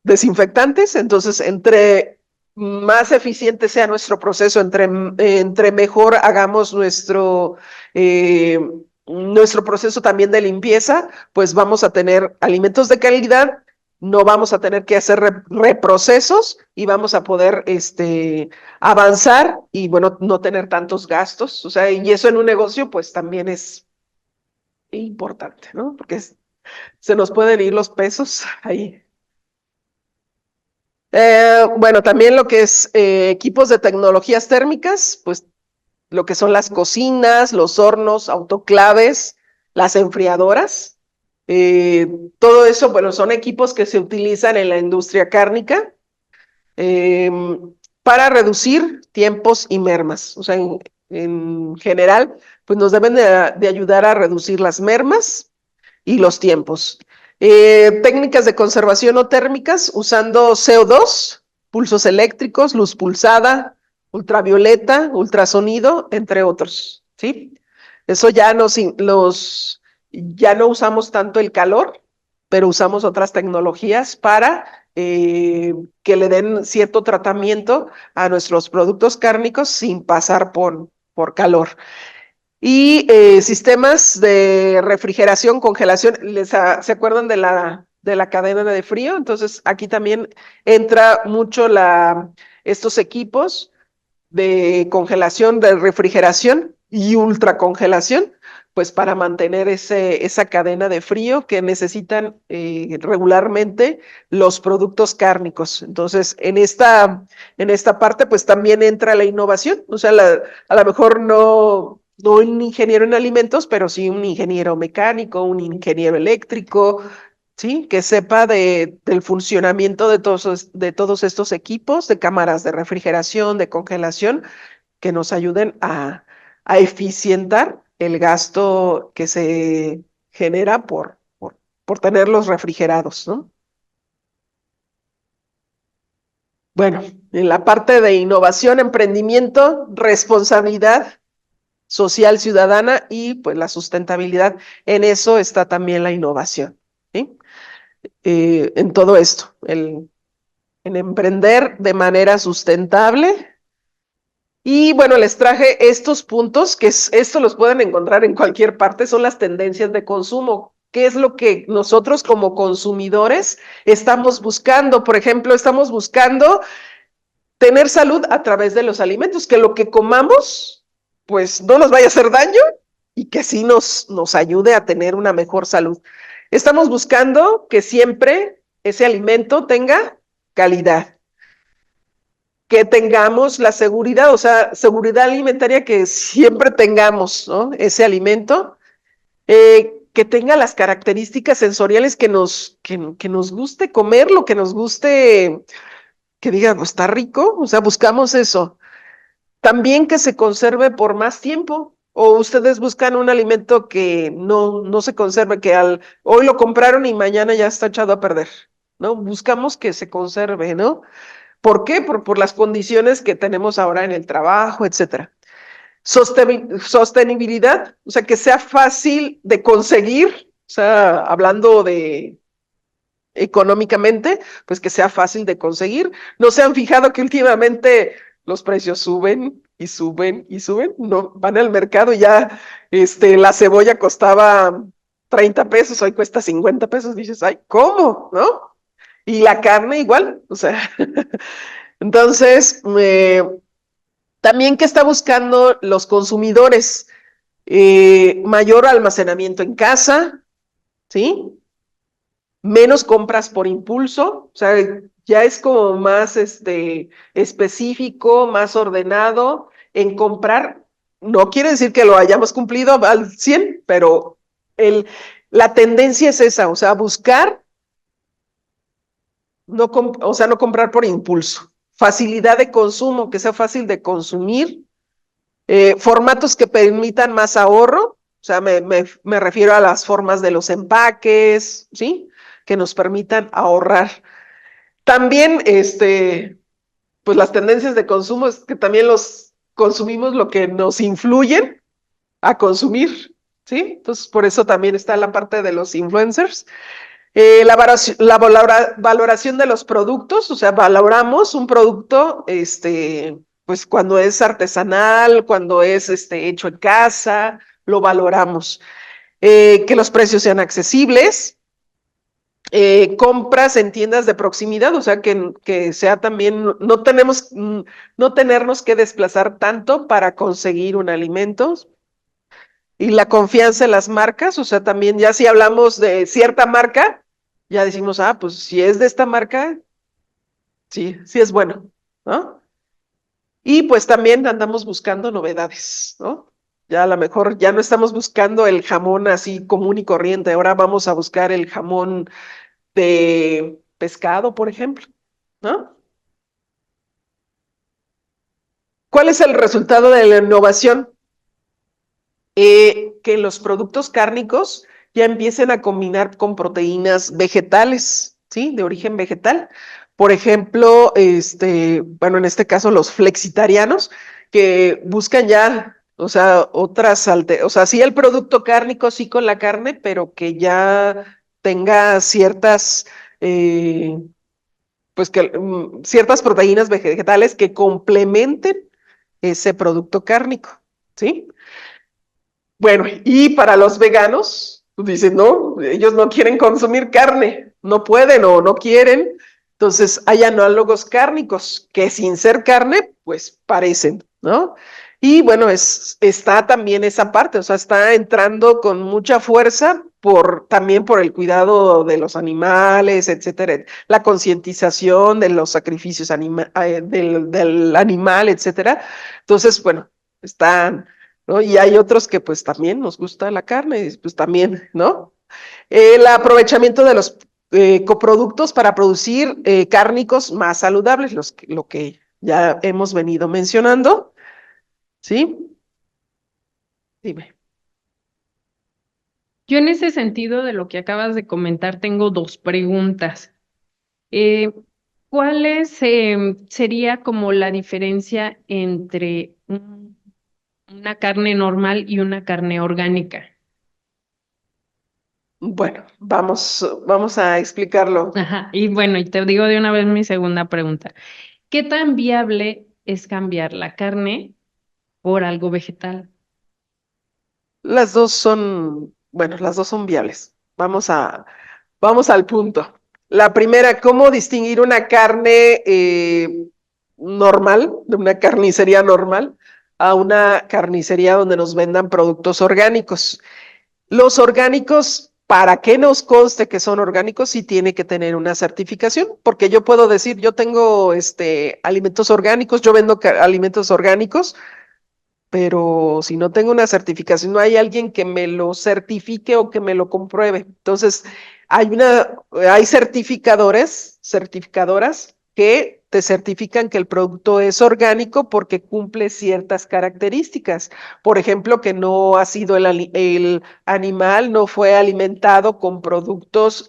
desinfectantes, entonces entre más eficiente sea nuestro proceso, entre mejor hagamos nuestro proceso también de limpieza, pues vamos a tener alimentos de calidad, no vamos a tener que hacer reprocesos y vamos a poder avanzar y bueno, no tener tantos gastos, o sea, y eso en un negocio pues también es importante, ¿no? Porque se nos pueden ir los pesos ahí. Bueno, también lo que es equipos de tecnologías térmicas, pues lo que son las cocinas, los hornos, autoclaves, las enfriadoras. Todo eso, bueno, son equipos que se utilizan en la industria cárnica eh, para reducir tiempos y mermas. O sea, en general, pues nos deben de ayudar a reducir las mermas y los tiempos. Técnicas de conservación o térmicas usando CO2, pulsos eléctricos, luz pulsada, ultravioleta, ultrasonido, entre otros, ¿sí? Eso ya ya no usamos tanto el calor, pero usamos otras tecnologías para que le den cierto tratamiento a nuestros productos cárnicos sin pasar por calor. Y sistemas de refrigeración, congelación, ¿se acuerdan de la cadena de frío? Entonces, aquí también entra mucho estos equipos de congelación, de refrigeración y ultracongelación, pues para mantener esa cadena de frío que necesitan regularmente los productos cárnicos. Entonces, en esta parte, pues también entra la innovación, o sea, a lo mejor no un ingeniero en alimentos, pero sí un ingeniero mecánico, un ingeniero eléctrico, ¿sí? Que sepa del funcionamiento de todos estos equipos, de cámaras de refrigeración, de congelación, que nos ayuden a eficientar el gasto que se genera por tenerlos refrigerados, ¿no? Bueno, en la parte de innovación, emprendimiento, responsabilidad social ciudadana y pues la sustentabilidad, en eso está también la innovación, ¿sí? En todo esto, en emprender de manera sustentable. Y bueno, les traje estos puntos, esto los pueden encontrar en cualquier parte, son las tendencias de consumo. ¿Qué es lo que nosotros como consumidores estamos buscando? Por ejemplo, estamos buscando tener salud a través de los alimentos, que lo que comamos, pues no nos vaya a hacer daño y que sí nos ayude a tener una mejor salud. Estamos buscando que siempre ese alimento tenga calidad, que tengamos la seguridad, o sea, seguridad alimentaria, que siempre tengamos, ¿no? Ese alimento, que tenga las características sensoriales que nos guste comerlo, que nos guste, que diga, pues está rico, o sea, buscamos eso. También que se conserve por más tiempo, o ustedes buscan un alimento que no se conserve, que hoy lo compraron y mañana ya está echado a perder, ¿no? Buscamos que se conserve, ¿no? ¿Por qué? Por las condiciones que tenemos ahora en el trabajo, etcétera. Sostenibilidad, o sea, que sea fácil de conseguir, o sea, hablando de económicamente, pues que sea fácil de conseguir. ¿No se han fijado que últimamente los precios suben y suben y suben? No, van al mercado y ya la cebolla costaba 30 pesos, hoy cuesta 50 pesos, dices, ay, ¿cómo? ¿No? Y la carne igual, o sea, entonces, también que está buscando los consumidores, mayor almacenamiento en casa, ¿sí? Menos compras por impulso, o sea, ya es como más específico, más ordenado en comprar. No quiere decir que lo hayamos cumplido al 100, pero la tendencia es esa, o sea, buscar, o sea, no comprar por impulso. Facilidad de consumo, que sea fácil de consumir, formatos que permitan más ahorro, o sea, me refiero a las formas de los empaques, ¿sí? Que nos permitan ahorrar. También, pues las tendencias de consumo es que también los consumimos lo que nos influyen a consumir, ¿sí? Entonces, por eso también está la parte de los influencers. Valoración de los productos, o sea, valoramos un producto, pues cuando es artesanal, cuando es hecho en casa, lo valoramos. Que los precios sean accesibles, compras en tiendas de proximidad, o sea, que sea también, no tenernos que desplazar tanto para conseguir un alimento. Y la confianza en las marcas, o sea, también ya si hablamos de cierta marca, ya decimos, pues si es de esta marca, sí es bueno, ¿no? Y pues también andamos buscando novedades, ¿no? Ya a lo mejor ya no estamos buscando el jamón así común y corriente, ahora vamos a buscar el jamón de pescado, por ejemplo, ¿no? ¿Cuál es el resultado de la innovación? Que los productos cárnicos ya empiecen a combinar con proteínas vegetales, ¿sí? De origen vegetal. Por ejemplo, bueno, en este caso los flexitarianos, que buscan ya, o sea, o sea, sí el producto cárnico, sí con la carne, pero que ya tenga ciertas pues que ciertas proteínas vegetales que complementen ese producto cárnico, ¿sí? Bueno, y para los veganos, dicen, no, ellos no quieren consumir carne, no pueden o no quieren. Entonces, hay análogos cárnicos que sin ser carne, pues parecen, ¿no? Y bueno, está también esa parte, o sea, está entrando con mucha fuerza también por el cuidado de los animales, etcétera, la concientización de los sacrificios del animal, etcétera. Entonces, bueno, están, ¿no? Y hay otros que pues también nos gusta la carne, y pues también, ¿no? El aprovechamiento de los coproductos para producir cárnicos más saludables, lo que ya hemos venido mencionando, ¿sí? Dime. Yo en ese sentido de lo que acabas de comentar tengo dos preguntas. Eh, sería como la diferencia entre una carne normal y una carne orgánica? Bueno, vamos a explicarlo. Ajá, y bueno, y te digo de una vez mi segunda pregunta. ¿Qué tan viable es cambiar la carne por algo vegetal? Las dos son, bueno, las dos son viables. Vamos al punto. La primera, ¿cómo distinguir una carne normal, de una carnicería normal, a una carnicería donde nos vendan productos orgánicos? Los orgánicos, para que nos conste que son orgánicos, sí tiene que tener una certificación, porque yo puedo decir, yo tengo alimentos orgánicos, yo vendo alimentos orgánicos, pero si no tengo una certificación, no hay alguien que me lo certifique o que me lo compruebe. Entonces, hay certificadoras que te certifican que el producto es orgánico porque cumple ciertas características. Por ejemplo, que no ha sido el animal, no fue alimentado con productos,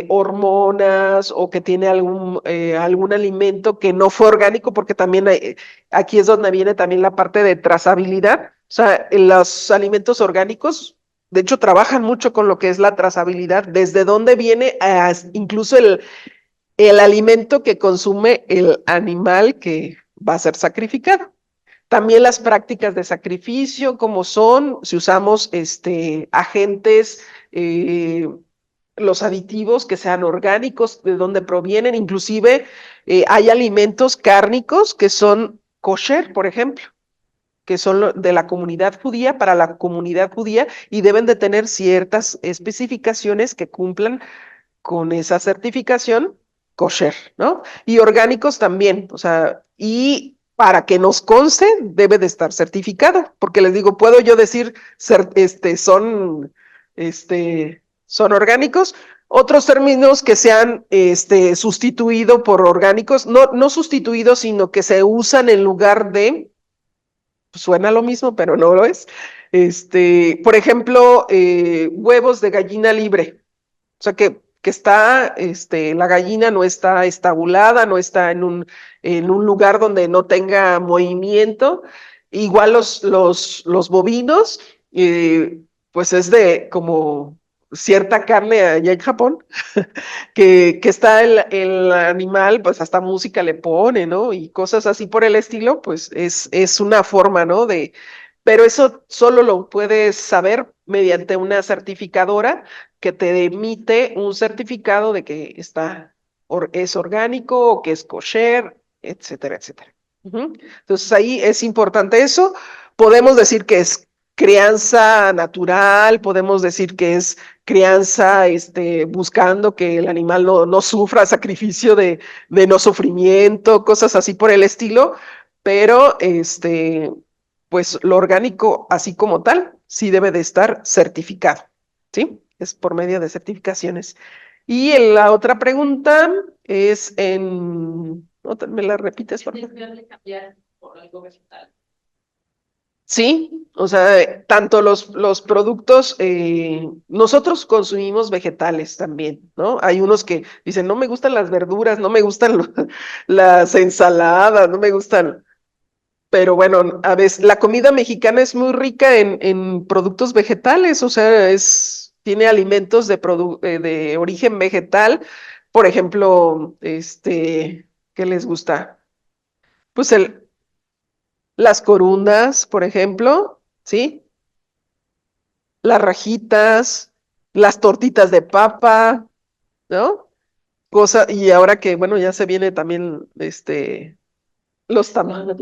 hormonas o que tiene algún alimento que no fue orgánico, porque también aquí es donde viene también la parte de trazabilidad. O sea, en los alimentos orgánicos, de hecho, trabajan mucho con lo que es la trazabilidad, desde dónde viene incluso el alimento que consume el animal que va a ser sacrificado. También las prácticas de sacrificio, como son, si usamos agentes, los aditivos que sean orgánicos, de dónde provienen, inclusive hay alimentos cárnicos que son kosher, por ejemplo, que son de la comunidad judía para la comunidad judía y deben de tener ciertas especificaciones que cumplan con esa certificación kosher, ¿no? Y orgánicos también, o sea, y para que nos conste debe de estar certificado, porque les digo, puedo yo decir, son orgánicos. Otros términos que se han sustituido por orgánicos, no sustituidos, sino que se usan en lugar de, suena lo mismo, pero no lo es. Por ejemplo, huevos de gallina libre. O sea, que está, la gallina no está estabulada, no está en un lugar donde no tenga movimiento. Igual los bovinos, pues es de como cierta carne allá en Japón, que está el animal, pues hasta música le pone, ¿no? Y cosas así por el estilo, pues es una forma, ¿no? Pero eso solo lo puedes saber mediante una certificadora que te emite un certificado de que es orgánico o que es kosher, etcétera, etcétera. Entonces ahí es importante eso. Podemos decir que es crianza natural, podemos decir que es crianza buscando que el animal no sufra sacrificio de no sufrimiento, cosas así por el estilo, pero pues lo orgánico, así como tal, sí debe de estar certificado, ¿sí? Es por medio de certificaciones. Y la otra pregunta es ¿me la repites, por favor? Cambiar por algo vegetal. Sí, o sea, tanto los productos, nosotros consumimos vegetales también, ¿no? Hay unos que dicen, no me gustan las verduras, no me gustan las ensaladas, no me gustan. Pero bueno, a veces la comida mexicana es muy rica en productos vegetales, o sea, tiene alimentos de origen vegetal, Por ejemplo, ¿qué les gusta? Pues las corundas, por ejemplo, ¿sí? Las rajitas, las tortitas de papa, ¿no? Y ahora que, bueno, ya se viene también, los tamales.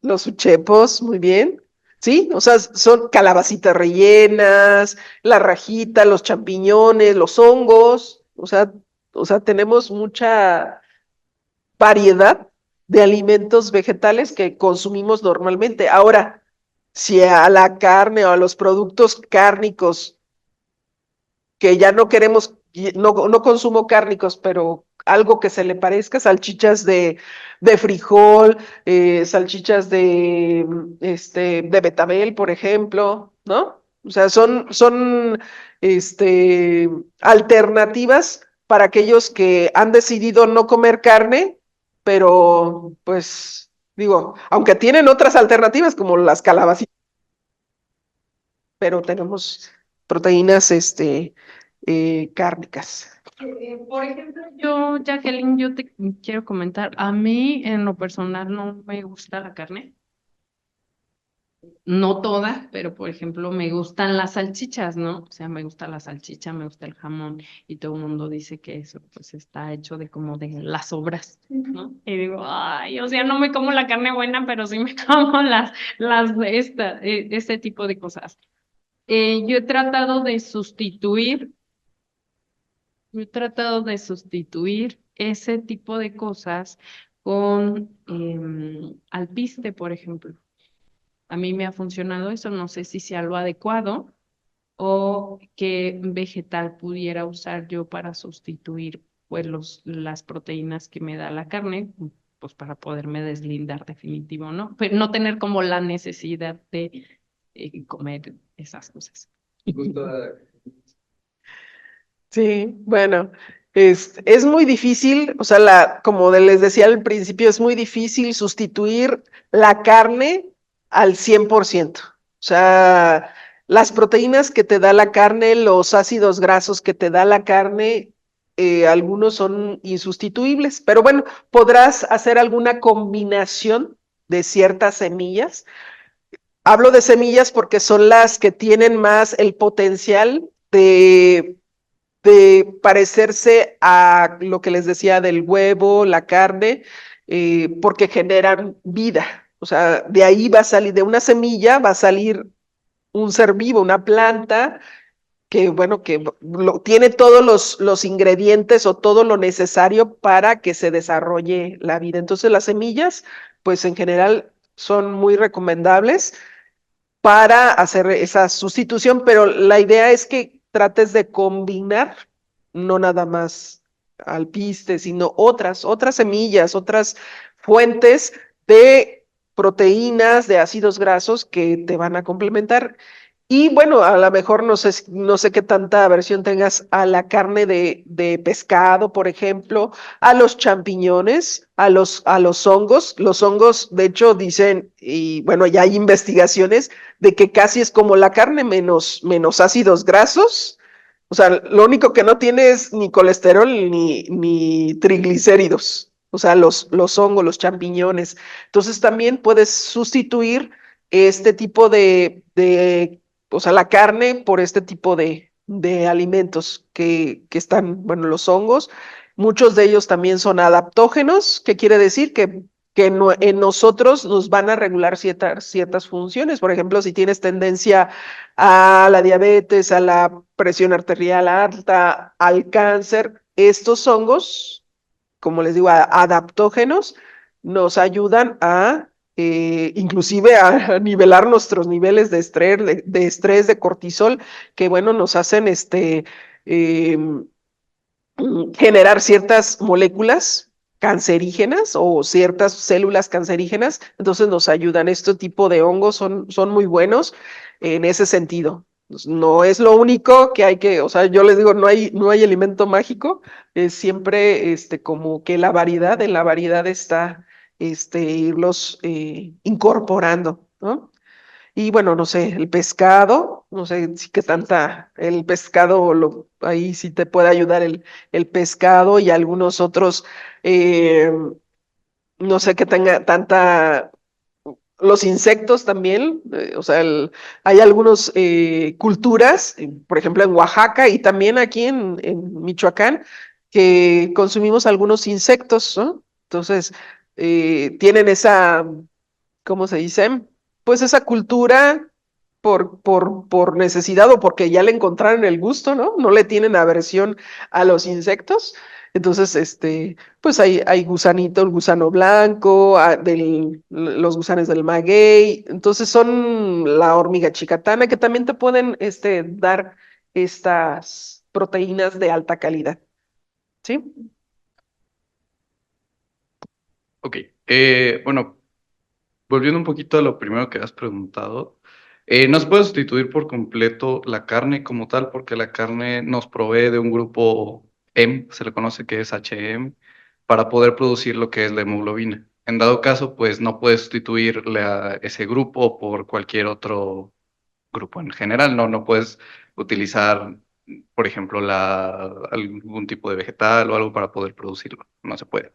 Los uchepos, muy bien. Sí, o sea, son calabacitas rellenas, la rajita, los champiñones, los hongos, o sea, tenemos mucha variedad de alimentos vegetales que consumimos normalmente. Ahora, si a la carne o a los productos cárnicos que ya no queremos, no consumo cárnicos, pero algo que se le parezca, salchichas de frijol, salchichas de betabel, por ejemplo, ¿no? O sea, son este, alternativas para aquellos que han decidido no comer carne, pero pues digo, aunque tienen otras alternativas como las calabacitas, pero tenemos proteínas cárnicas. Por ejemplo, yo, Jacqueline, yo te quiero comentar, a mí en lo personal no me gusta la carne, no toda, pero por ejemplo me gustan las salchichas, ¿no? O sea, me gusta la salchicha, me gusta el jamón y todo el mundo dice que eso pues está hecho de como de las sobras, ¿no? Y digo, ay, o sea, no me como la carne buena, pero sí me como este tipo de cosas. Yo he tratado de sustituir Yo he tratado de sustituir ese tipo de cosas con alpiste, por ejemplo. A mí me ha funcionado eso, no sé si sea lo adecuado o qué vegetal pudiera usar yo para sustituir pues las proteínas que me da la carne, pues para poderme deslindar definitivo, ¿no? Pero no tener como la necesidad de comer esas cosas. Sí, bueno, es muy difícil, o sea, como les decía al principio, es muy difícil sustituir la carne al 100%. O sea, las proteínas que te da la carne, los ácidos grasos que te da la carne, algunos son insustituibles, pero bueno, podrás hacer alguna combinación de ciertas semillas. Hablo de semillas porque son las que tienen más el potencial de parecerse a lo que les decía del huevo, la carne, porque generan vida. O sea, de ahí va a salir, de una semilla va a salir un ser vivo, una planta que, bueno, que tiene todos los ingredientes o todo lo necesario para que se desarrolle la vida. Entonces, las semillas, pues en general son muy recomendables para hacer esa sustitución, pero la idea es que trates de combinar no nada más alpiste, sino otras semillas, otras fuentes de proteínas, de ácidos grasos que te van a complementar. Y bueno, a lo mejor no sé qué tanta aversión tengas a la carne de pescado, por ejemplo, a los champiñones, a los hongos. Los hongos, de hecho, dicen, y bueno, ya hay investigaciones de que casi es como la carne menos ácidos grasos. O sea, lo único que no tiene es ni colesterol ni triglicéridos. O sea, los hongos, los champiñones. Entonces también puedes sustituir este tipo o sea, la carne por este tipo de alimentos que están, bueno, los hongos. Muchos de ellos también son adaptógenos, que quiere decir que en nosotros nos van a regular ciertas funciones. Por ejemplo, si tienes tendencia a la diabetes, a la presión arterial alta, al cáncer, estos hongos, como les digo, adaptógenos, nos ayudan inclusive a nivelar nuestros niveles de cortisol, que bueno, nos hacen em, generar ciertas moléculas cancerígenas o ciertas células cancerígenas, entonces nos ayudan. Este tipo de hongos son muy buenos en ese sentido. No es lo único que hay o sea, yo les digo, no hay alimento mágico, es siempre como que en la variedad está irlos incorporando, ¿no? Y bueno, no sé, el pescado, no sé si qué tanta, el pescado, ahí sí te puede ayudar el pescado y algunos otros, eh, no sé que tenga tanta, los insectos también, o sea, hay algunas culturas, por ejemplo en Oaxaca y también aquí en Michoacán, que consumimos algunos insectos, ¿no? Entonces, tienen esa, ¿cómo se dice? Pues esa cultura por necesidad o porque ya le encontraron el gusto, ¿no? No le tienen aversión a los insectos. Entonces, pues hay gusanito, el gusano blanco, los gusanos del maguey. Entonces son la hormiga chicatana que también te pueden, dar estas proteínas de alta calidad, ¿sí? Ok, bueno, volviendo un poquito a lo primero que has preguntado, no se puede sustituir por completo la carne como tal, porque la carne nos provee de un grupo M, se le conoce que es HM, para poder producir lo que es la hemoglobina. En dado caso, pues no puedes sustituirle a ese grupo por cualquier otro grupo en general, no puedes utilizar, por ejemplo, algún tipo de vegetal o algo para poder producirlo, no se puede.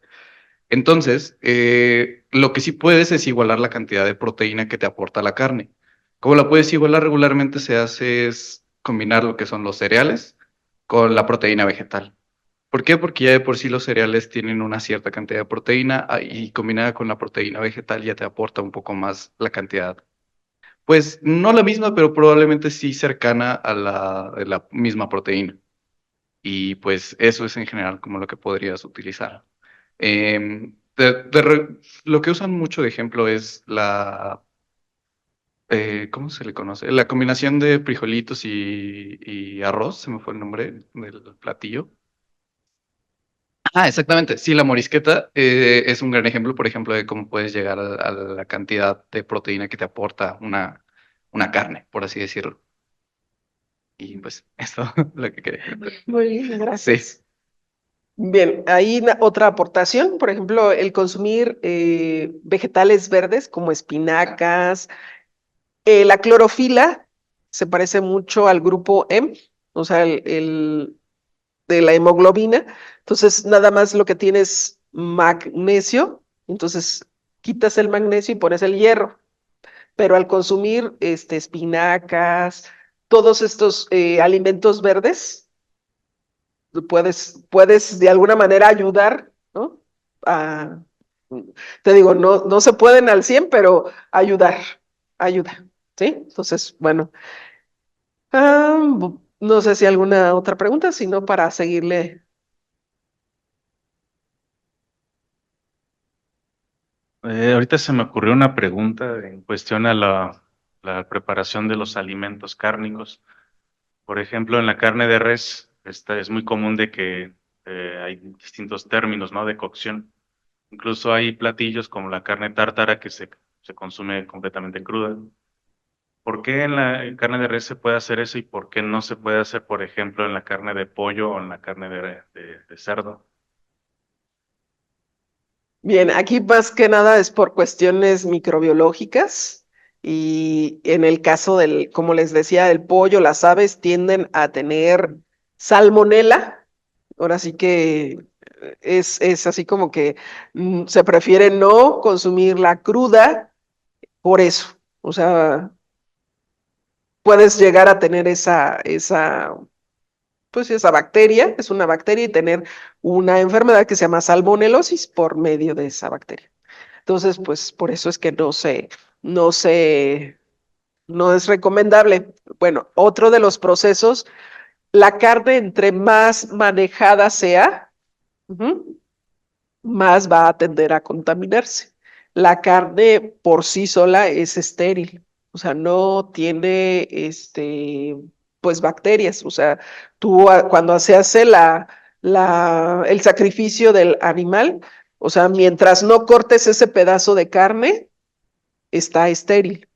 Entonces, lo que sí puedes es igualar la cantidad de proteína que te aporta la carne. ¿Cómo la puedes igualar? Regularmente se hace es combinar lo que son los cereales con la proteína vegetal. ¿Por qué? Porque ya de por sí los cereales tienen una cierta cantidad de proteína y combinada con la proteína vegetal ya te aporta un poco más la cantidad. Pues no la misma, pero probablemente sí cercana a la misma proteína. Y pues eso es en general como lo que podrías utilizar. Lo que usan mucho de ejemplo es ¿cómo se le conoce? La combinación de frijolitos y arroz, se me fue el nombre del platillo. Ah, exactamente, sí, la morisqueta es un gran ejemplo, por ejemplo, de cómo puedes llegar a la cantidad de proteína que te aporta una carne, por así decirlo. Y pues, esto es lo que quería. Muy bien, Sí. gracias. Bien, ahí otra aportación, por ejemplo, el consumir vegetales verdes como espinacas, la clorofila se parece mucho al grupo M, o sea, de la hemoglobina. Entonces, nada más lo que tienes magnesio, entonces quitas el magnesio y pones el hierro. Pero al consumir espinacas, todos estos alimentos verdes, puedes de alguna manera ayudar, ¿no? A, te digo, no se pueden al 100, pero ayuda, ¿sí? Entonces, bueno, no sé si alguna otra pregunta, sino para seguirle. Ahorita se me ocurrió una pregunta en cuestión a la preparación de los alimentos cárnicos. Por ejemplo, en la carne de res, es muy común de que hay distintos términos, ¿no? De cocción. Incluso hay platillos como la carne tártara que se consume completamente cruda. ¿Por qué en la carne de res se puede hacer eso y por qué no se puede hacer, por ejemplo, en la carne de pollo o en la carne de cerdo? Bien, aquí más que nada es por cuestiones microbiológicas y en el caso como les decía, el pollo, las aves tienden a tener salmonela. Ahora sí que es así como que se prefiere no consumirla cruda por eso. O sea, puedes llegar a tener pues esa bacteria, es una bacteria y tener una enfermedad que se llama salmonelosis por medio de esa bacteria. Entonces, pues por eso es que no se, no es recomendable. Bueno, otro de los procesos, la carne entre más manejada sea, ujú, más va a tender a contaminarse. La carne por sí sola es estéril, o sea, no tiene, pues bacterias, o sea, cuando se hace el sacrificio del animal, o sea, mientras no cortes ese pedazo de carne, está estéril,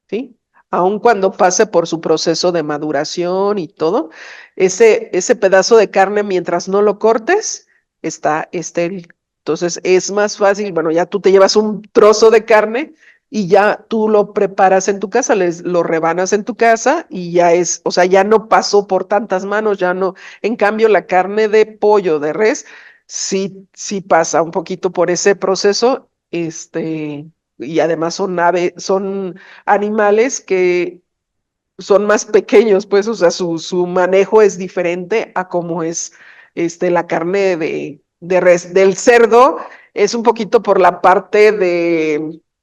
¿sí? Aun cuando pase por su proceso de maduración y todo, ese pedazo de carne, mientras no lo cortes, está estéril. Entonces es más fácil, bueno, ya tú te llevas un trozo de carne, y ya tú lo preparas en tu casa, lo rebanas en tu casa y ya es, o sea, ya no pasó por tantas manos, ya no. En cambio, la carne de pollo, de res, sí pasa un poquito por ese proceso, y además son animales que son más pequeños, pues, o sea, su manejo es diferente a como es la carne de res. Del cerdo es un poquito por la parte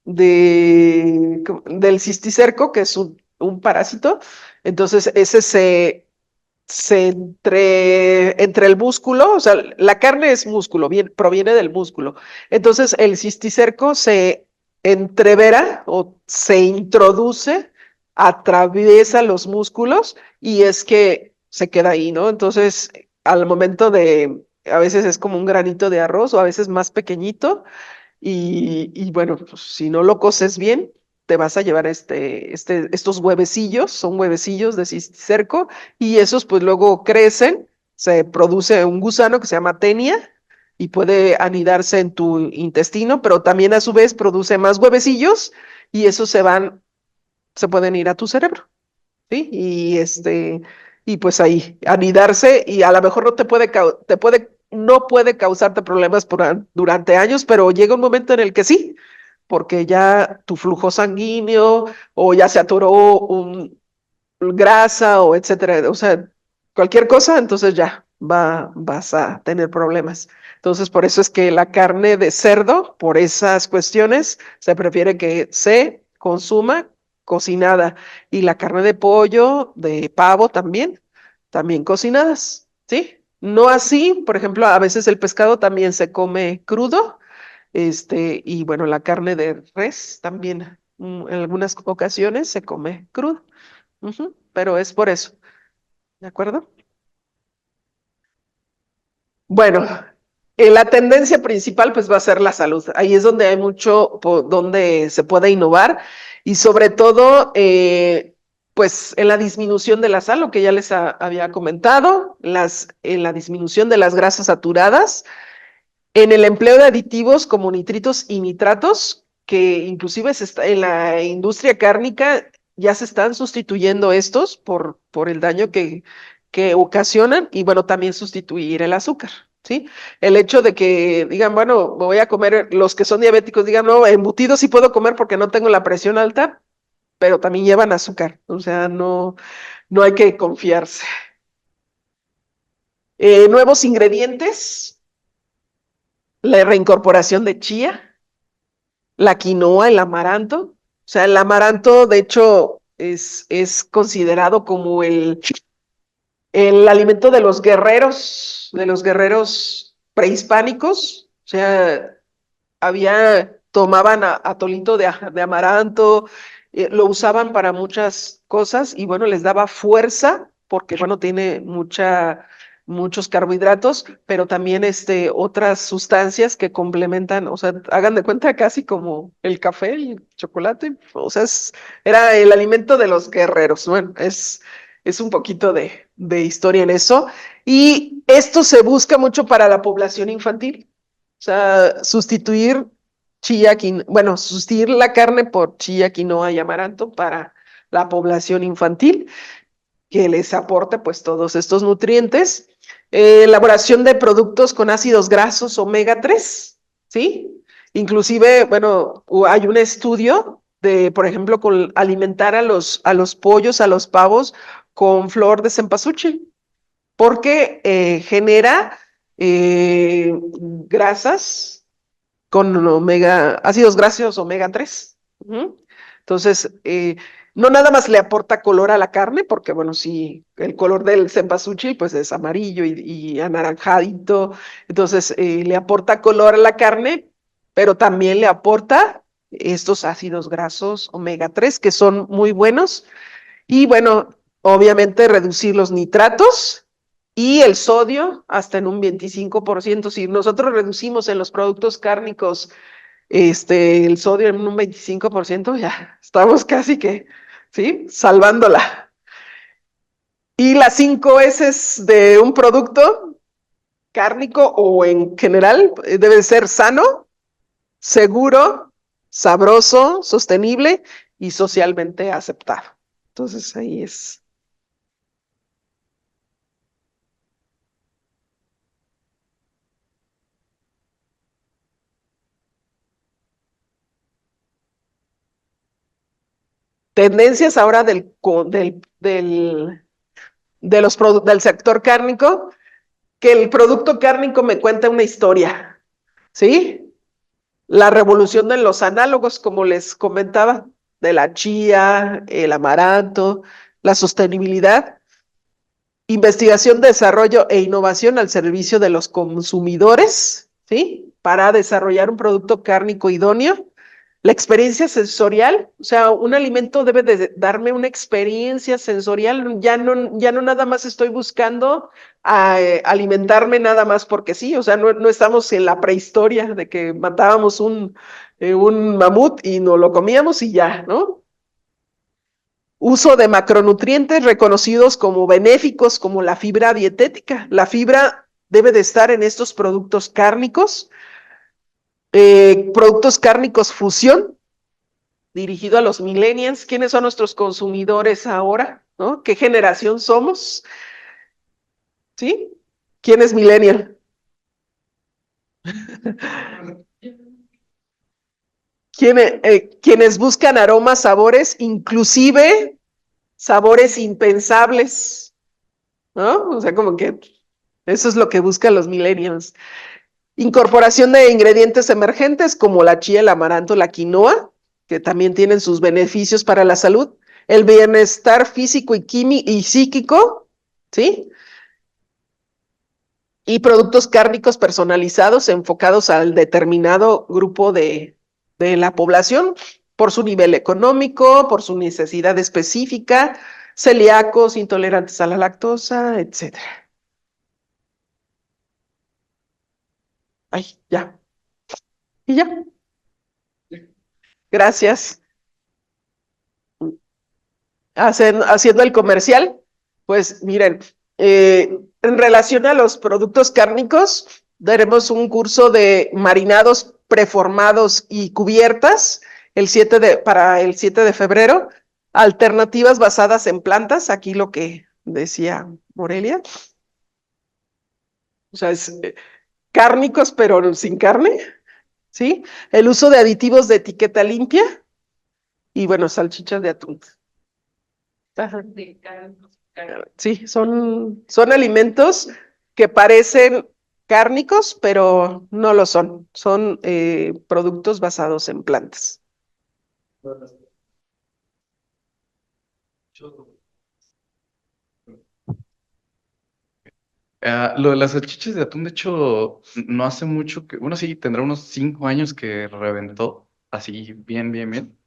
del cisticerco, que es un parásito. Entonces, ese entre el músculo, o sea, la carne es músculo, proviene del músculo. Entonces, el cisticerco se entrevera o se introduce, atraviesa los músculos y es que se queda ahí, ¿no? Entonces, al momento a veces es como un granito de arroz o a veces más pequeñito y bueno, pues, si no lo coces bien, te vas a llevar estos huevecillos, son huevecillos de cisticerco, y esos pues luego crecen, se produce un gusano que se llama tenia, y puede anidarse en tu intestino, pero también a su vez produce más huevecillos, y esos se pueden ir a tu cerebro, ¿sí? Y pues ahí, anidarse, y a lo mejor no puede causarte problemas durante años, pero llega un momento en el que sí, porque ya tu flujo sanguíneo o ya se atoró grasa o etcétera, o sea, cualquier cosa, entonces ya vas a tener problemas. Entonces, por eso es que la carne de cerdo, por esas cuestiones, se prefiere que se consuma cocinada, y la carne de pollo, de pavo también cocinadas, ¿sí? No así, por ejemplo, a veces el pescado también se come crudo, y bueno, la carne de res también, en algunas ocasiones se come cruda. Ujú, pero es por eso, ¿de acuerdo? Bueno, la tendencia principal pues va a ser la salud. Ahí es donde hay mucho, donde se puede innovar, y sobre todo, pues en la disminución de la sal, lo que ya les había comentado, en la disminución de las grasas saturadas, en el empleo de aditivos como nitritos y nitratos, que inclusive en la industria cárnica ya se están sustituyendo estos por el daño que ocasionan, y bueno, también sustituir el azúcar, ¿sí? El hecho de que digan, bueno, me voy a comer, los que son diabéticos digan, no, embutidos sí puedo comer porque no tengo la presión alta, pero también llevan azúcar, o sea, no hay que confiarse. Nuevos ingredientes, la reincorporación de chía, la quinoa, el amaranto. O sea, el amaranto, de hecho, es considerado como el alimento de los guerreros prehispánicos. O sea, tomaban atolito de amaranto, lo usaban para muchas cosas, y bueno, les daba fuerza porque, bueno, tiene muchos carbohidratos, pero también otras sustancias que complementan, o sea, hagan de cuenta casi como el café y el chocolate, o sea, era el alimento de los guerreros. Bueno, es un poquito de historia en eso, y esto se busca mucho para la población infantil. O sea, sustituir la carne por chía, quinoa y amaranto para la población infantil, que les aporte pues todos estos nutrientes. Elaboración de productos con ácidos grasos omega 3, ¿sí? Inclusive, bueno, hay un estudio por ejemplo, con alimentar a los pollos, a los pavos con flor de cempasúchil, porque genera grasas con ácidos grasos omega 3. Ujú. Entonces, no nada más le aporta color a la carne, porque bueno, sí, el color del cempasúchil pues es amarillo y anaranjadito, entonces le aporta color a la carne, pero también le aporta estos ácidos grasos omega 3 que son muy buenos, y bueno, obviamente reducir los nitratos y el sodio hasta en un 25%. Si nosotros reducimos en los productos cárnicos el sodio en un 25%, ya estamos casi que, ¿sí? Salvándola. Y las 5 S de un producto cárnico o en general debe ser sano, seguro, sabroso, sostenible y socialmente aceptado. Entonces ahí es. Tendencias ahora del sector cárnico, que el producto cárnico me cuenta una historia, ¿sí? La revolución de los análogos, como les comentaba, de la chía, el amaranto, la sostenibilidad, investigación, desarrollo e innovación al servicio de los consumidores, ¿sí? Para desarrollar un producto cárnico idóneo. La experiencia sensorial, o sea, un alimento debe de darme una experiencia sensorial, ya no nada más estoy buscando alimentarme nada más porque sí, o sea, no estamos en la prehistoria de que matábamos un mamut y nos lo comíamos y ya, ¿no? Uso de macronutrientes reconocidos como benéficos, como la fibra dietética. La fibra debe de estar en estos productos cárnicos, productos cárnicos fusión, dirigido a los millennials. ¿Quiénes son nuestros consumidores ahora? ¿No? ¿Qué generación somos? ¿Sí? ¿Quién es millennial? Quienes buscan aromas, sabores, inclusive sabores impensables, ¿no? O sea, como que eso es lo que buscan los millennials. Incorporación de ingredientes emergentes como la chía, el amaranto, la quinoa, que también tienen sus beneficios para la salud. El bienestar físico y psíquico, ¿sí? Y productos cárnicos personalizados enfocados al determinado grupo de la población por su nivel económico, por su necesidad específica, celíacos, intolerantes a la lactosa, etc. Ay, ya. Y ya. Gracias. Haciendo el comercial, pues miren, en relación a los productos cárnicos, daremos un curso de marinados preformados y cubiertas para el 7 de febrero, alternativas basadas en plantas, aquí lo que decía Morelia, o sea, es cárnicos pero sin carne, ¿sí? El uso de aditivos de etiqueta limpia y bueno, salchichas de atún. Ajá. Sí, son alimentos que parecen cárnicos, pero no lo son. Son productos basados en plantas. Lo de las salchichas de atún, de hecho, no hace mucho que, bueno, sí, tendrá unos 5 años que reventó, así bien, bien, bien.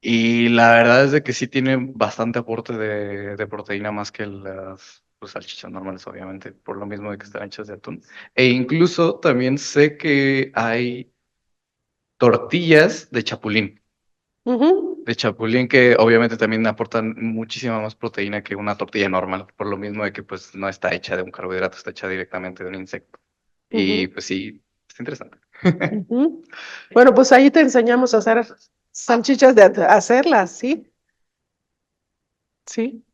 Y la verdad es de que sí tiene bastante aporte de proteína más que las pues, salchichas normales, obviamente, por lo mismo de que están hechas de atún. E incluso también sé que hay tortillas Ujú, de chapulín que obviamente también aportan muchísima más proteína que una tortilla normal, por lo mismo de que pues no está hecha de un carbohidrato, está hecha directamente de un insecto. Y ujú, pues sí, está interesante. ujú. Bueno, pues ahí te enseñamos a hacer salchichas hacerlas, ¿sí? Sí.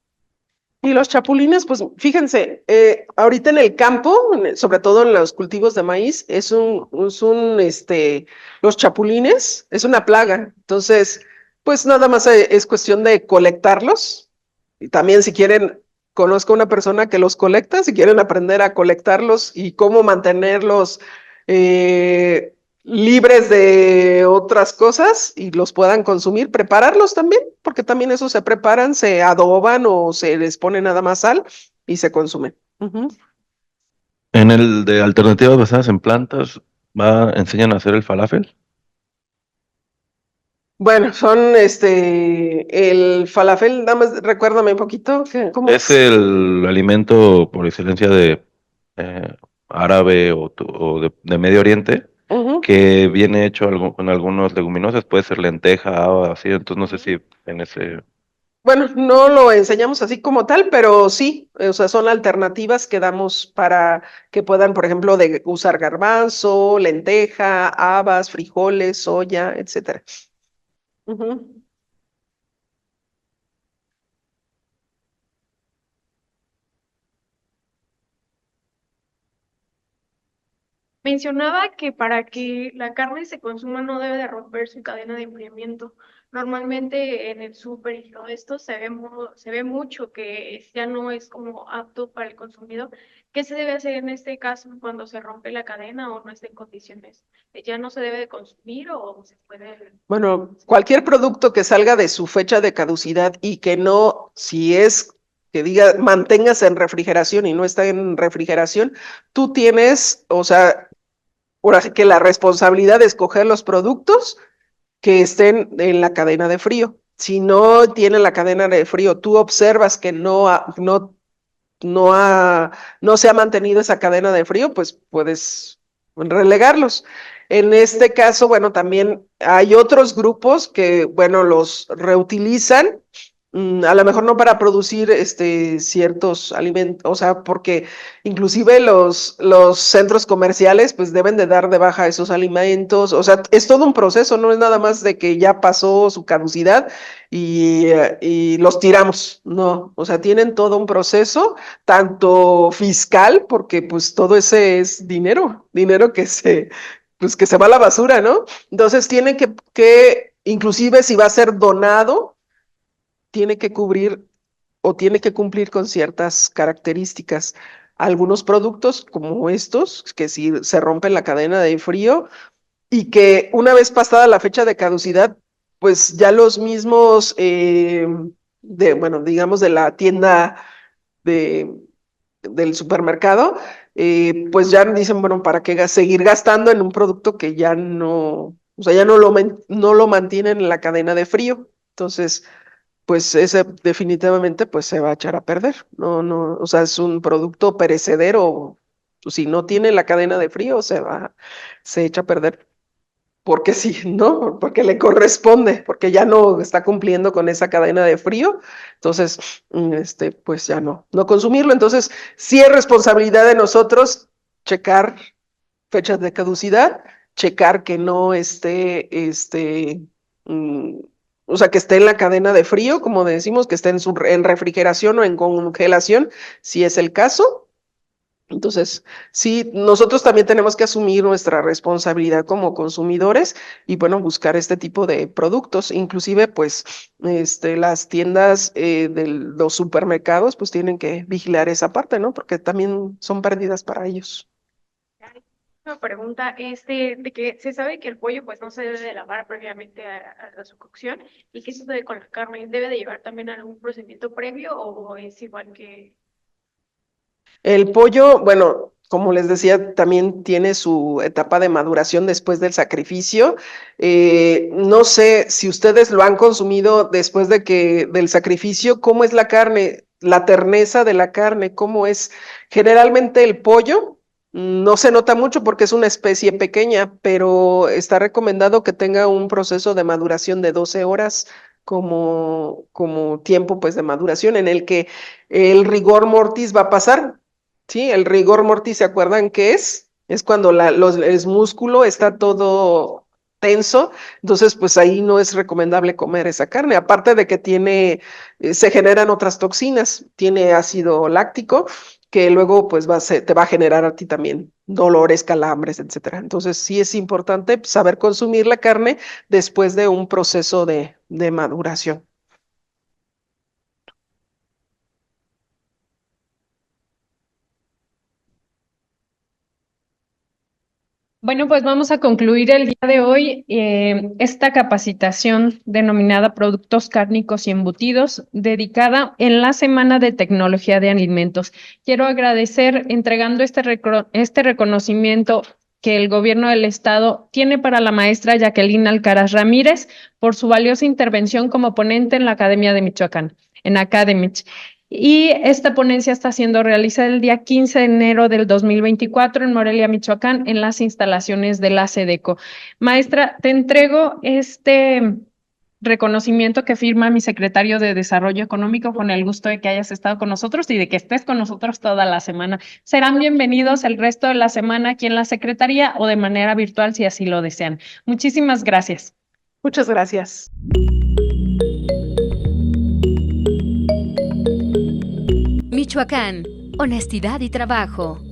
Y los chapulines, pues fíjense, ahorita en el campo, sobre todo en los cultivos de maíz, los chapulines es una plaga. Entonces, pues nada más es cuestión de colectarlos. Y también si quieren, conozco una persona que los colecta, si quieren aprender a colectarlos y cómo mantenerlos eh, libres de otras cosas y los puedan consumir, prepararlos también, porque también esos se preparan, se adoban o se les pone nada más sal y se consumen. Ujú. En el de alternativas basadas en plantas, enseñan a hacer el falafel. Bueno, son el falafel, nada más recuérdame un poquito, ¿cómo Es es? el alimento por excelencia de eh, árabe o de Medio Oriente, Ujú. que viene hecho con algunos leguminosas, puede ser lenteja, haba, así, entonces no sé si en ese... Bueno, no lo enseñamos así como tal, pero sí, o sea, son alternativas que damos para que puedan, por ejemplo, usar garbanzo, lenteja, habas, frijoles, soya, etcétera. Ujú. Mencionaba que para que la carne se consuma no debe de romper su cadena de enfriamiento. Normalmente en el súper y todo esto se ve mucho que ya no es como apto para el consumidor. ¿Qué se debe hacer en este caso cuando se rompe la cadena o no está en condiciones? ¿Ya no se debe de consumir o se puede? Bueno, cualquier producto que salga de su fecha de caducidad y que no, si es que diga manténgase en refrigeración y no está en refrigeración, tú tienes, o sea, ahora sí que la responsabilidad de escoger los productos que estén en la cadena de frío. Si no tiene la cadena de frío, tú observas que no ha, no se ha mantenido esa cadena de frío, pues puedes relegarlos. En este caso, bueno, también hay otros grupos que, bueno, los reutilizan, a lo mejor no para producir ciertos alimentos, o sea, porque inclusive los centros comerciales pues deben de dar de baja esos alimentos, o sea, es todo un proceso, no es nada más de que ya pasó su caducidad y los tiramos, no, o sea, tienen todo un proceso tanto fiscal, porque pues todo ese es dinero pues que se va a la basura, ¿no? Entonces tiene inclusive si va a ser donado, tiene que cubrir o tiene que cumplir con ciertas características. Algunos productos como estos, que si se rompe la cadena de frío y que una vez pasada la fecha de caducidad, pues ya los mismos, bueno, digamos de la tienda de del supermercado, pues ya dicen, bueno, ¿para qué seguir gastando en un producto que ya no, o sea, ya no lo mantienen en la cadena de frío? Entonces, pues ese definitivamente pues se va a echar a perder. No, o sea, es un producto perecedero. Pues, si no tiene la cadena de frío, se echa a perder porque sí, ¿no? Porque le corresponde, porque ya no está cumpliendo con esa cadena de frío, entonces, pues ya no consumirlo. Entonces, sí es responsabilidad de nosotros checar fechas de caducidad, checar que no esté, mm, o sea, que esté en la cadena de frío, como decimos, que esté en refrigeración o en congelación, si es el caso. Entonces, sí, nosotros también tenemos que asumir nuestra responsabilidad como consumidores y, bueno, buscar este tipo de productos. Inclusive, pues, las tiendas de los supermercados, pues, tienen que vigilar esa parte, ¿no? Porque también son pérdidas para ellos. Una pregunta, de que se sabe que el pollo pues no se debe de lavar previamente a su cocción y qué sucede con la carne, ¿debe de llevar también algún procedimiento previo o es igual que? El pollo, bueno, como les decía, también tiene su etapa de maduración después del sacrificio. No sé si ustedes lo han consumido después del sacrificio, ¿cómo es la carne? La terneza de la carne, ¿cómo es? Generalmente el pollo no se nota mucho porque es una especie pequeña, pero está recomendado que tenga un proceso de maduración de 12 horas como tiempo pues de maduración en el que el rigor mortis va a pasar. Sí, el rigor mortis, ¿se acuerdan qué es? Es cuando el músculo está todo tenso, entonces pues ahí no es recomendable comer esa carne, aparte de que se generan otras toxinas, tiene ácido láctico, que luego pues te va a generar a ti también dolores, calambres, etcétera. Entonces sí es importante saber consumir la carne después de un proceso de maduración. Bueno, pues vamos a concluir el día de hoy esta capacitación denominada Productos Cárnicos y Embutidos, dedicada en la Semana de Tecnología de Alimentos. Quiero agradecer entregando este reconocimiento que el Gobierno del Estado tiene para la maestra Jacqueline Alcaraz Ramírez por su valiosa intervención como ponente en la Academia de Michoacán, en Academich. Y esta ponencia está siendo realizada el día 15 de enero del 2024 en Morelia, Michoacán, en las instalaciones de la SEDECO. Maestra, te entrego reconocimiento que firma mi secretario de Desarrollo Económico con el gusto de que hayas estado con nosotros y de que estés con nosotros toda la semana. Serán bienvenidos el resto de la semana aquí en la Secretaría o de manera virtual si así lo desean. Muchísimas gracias. Muchas gracias. Michoacán, honestidad y trabajo.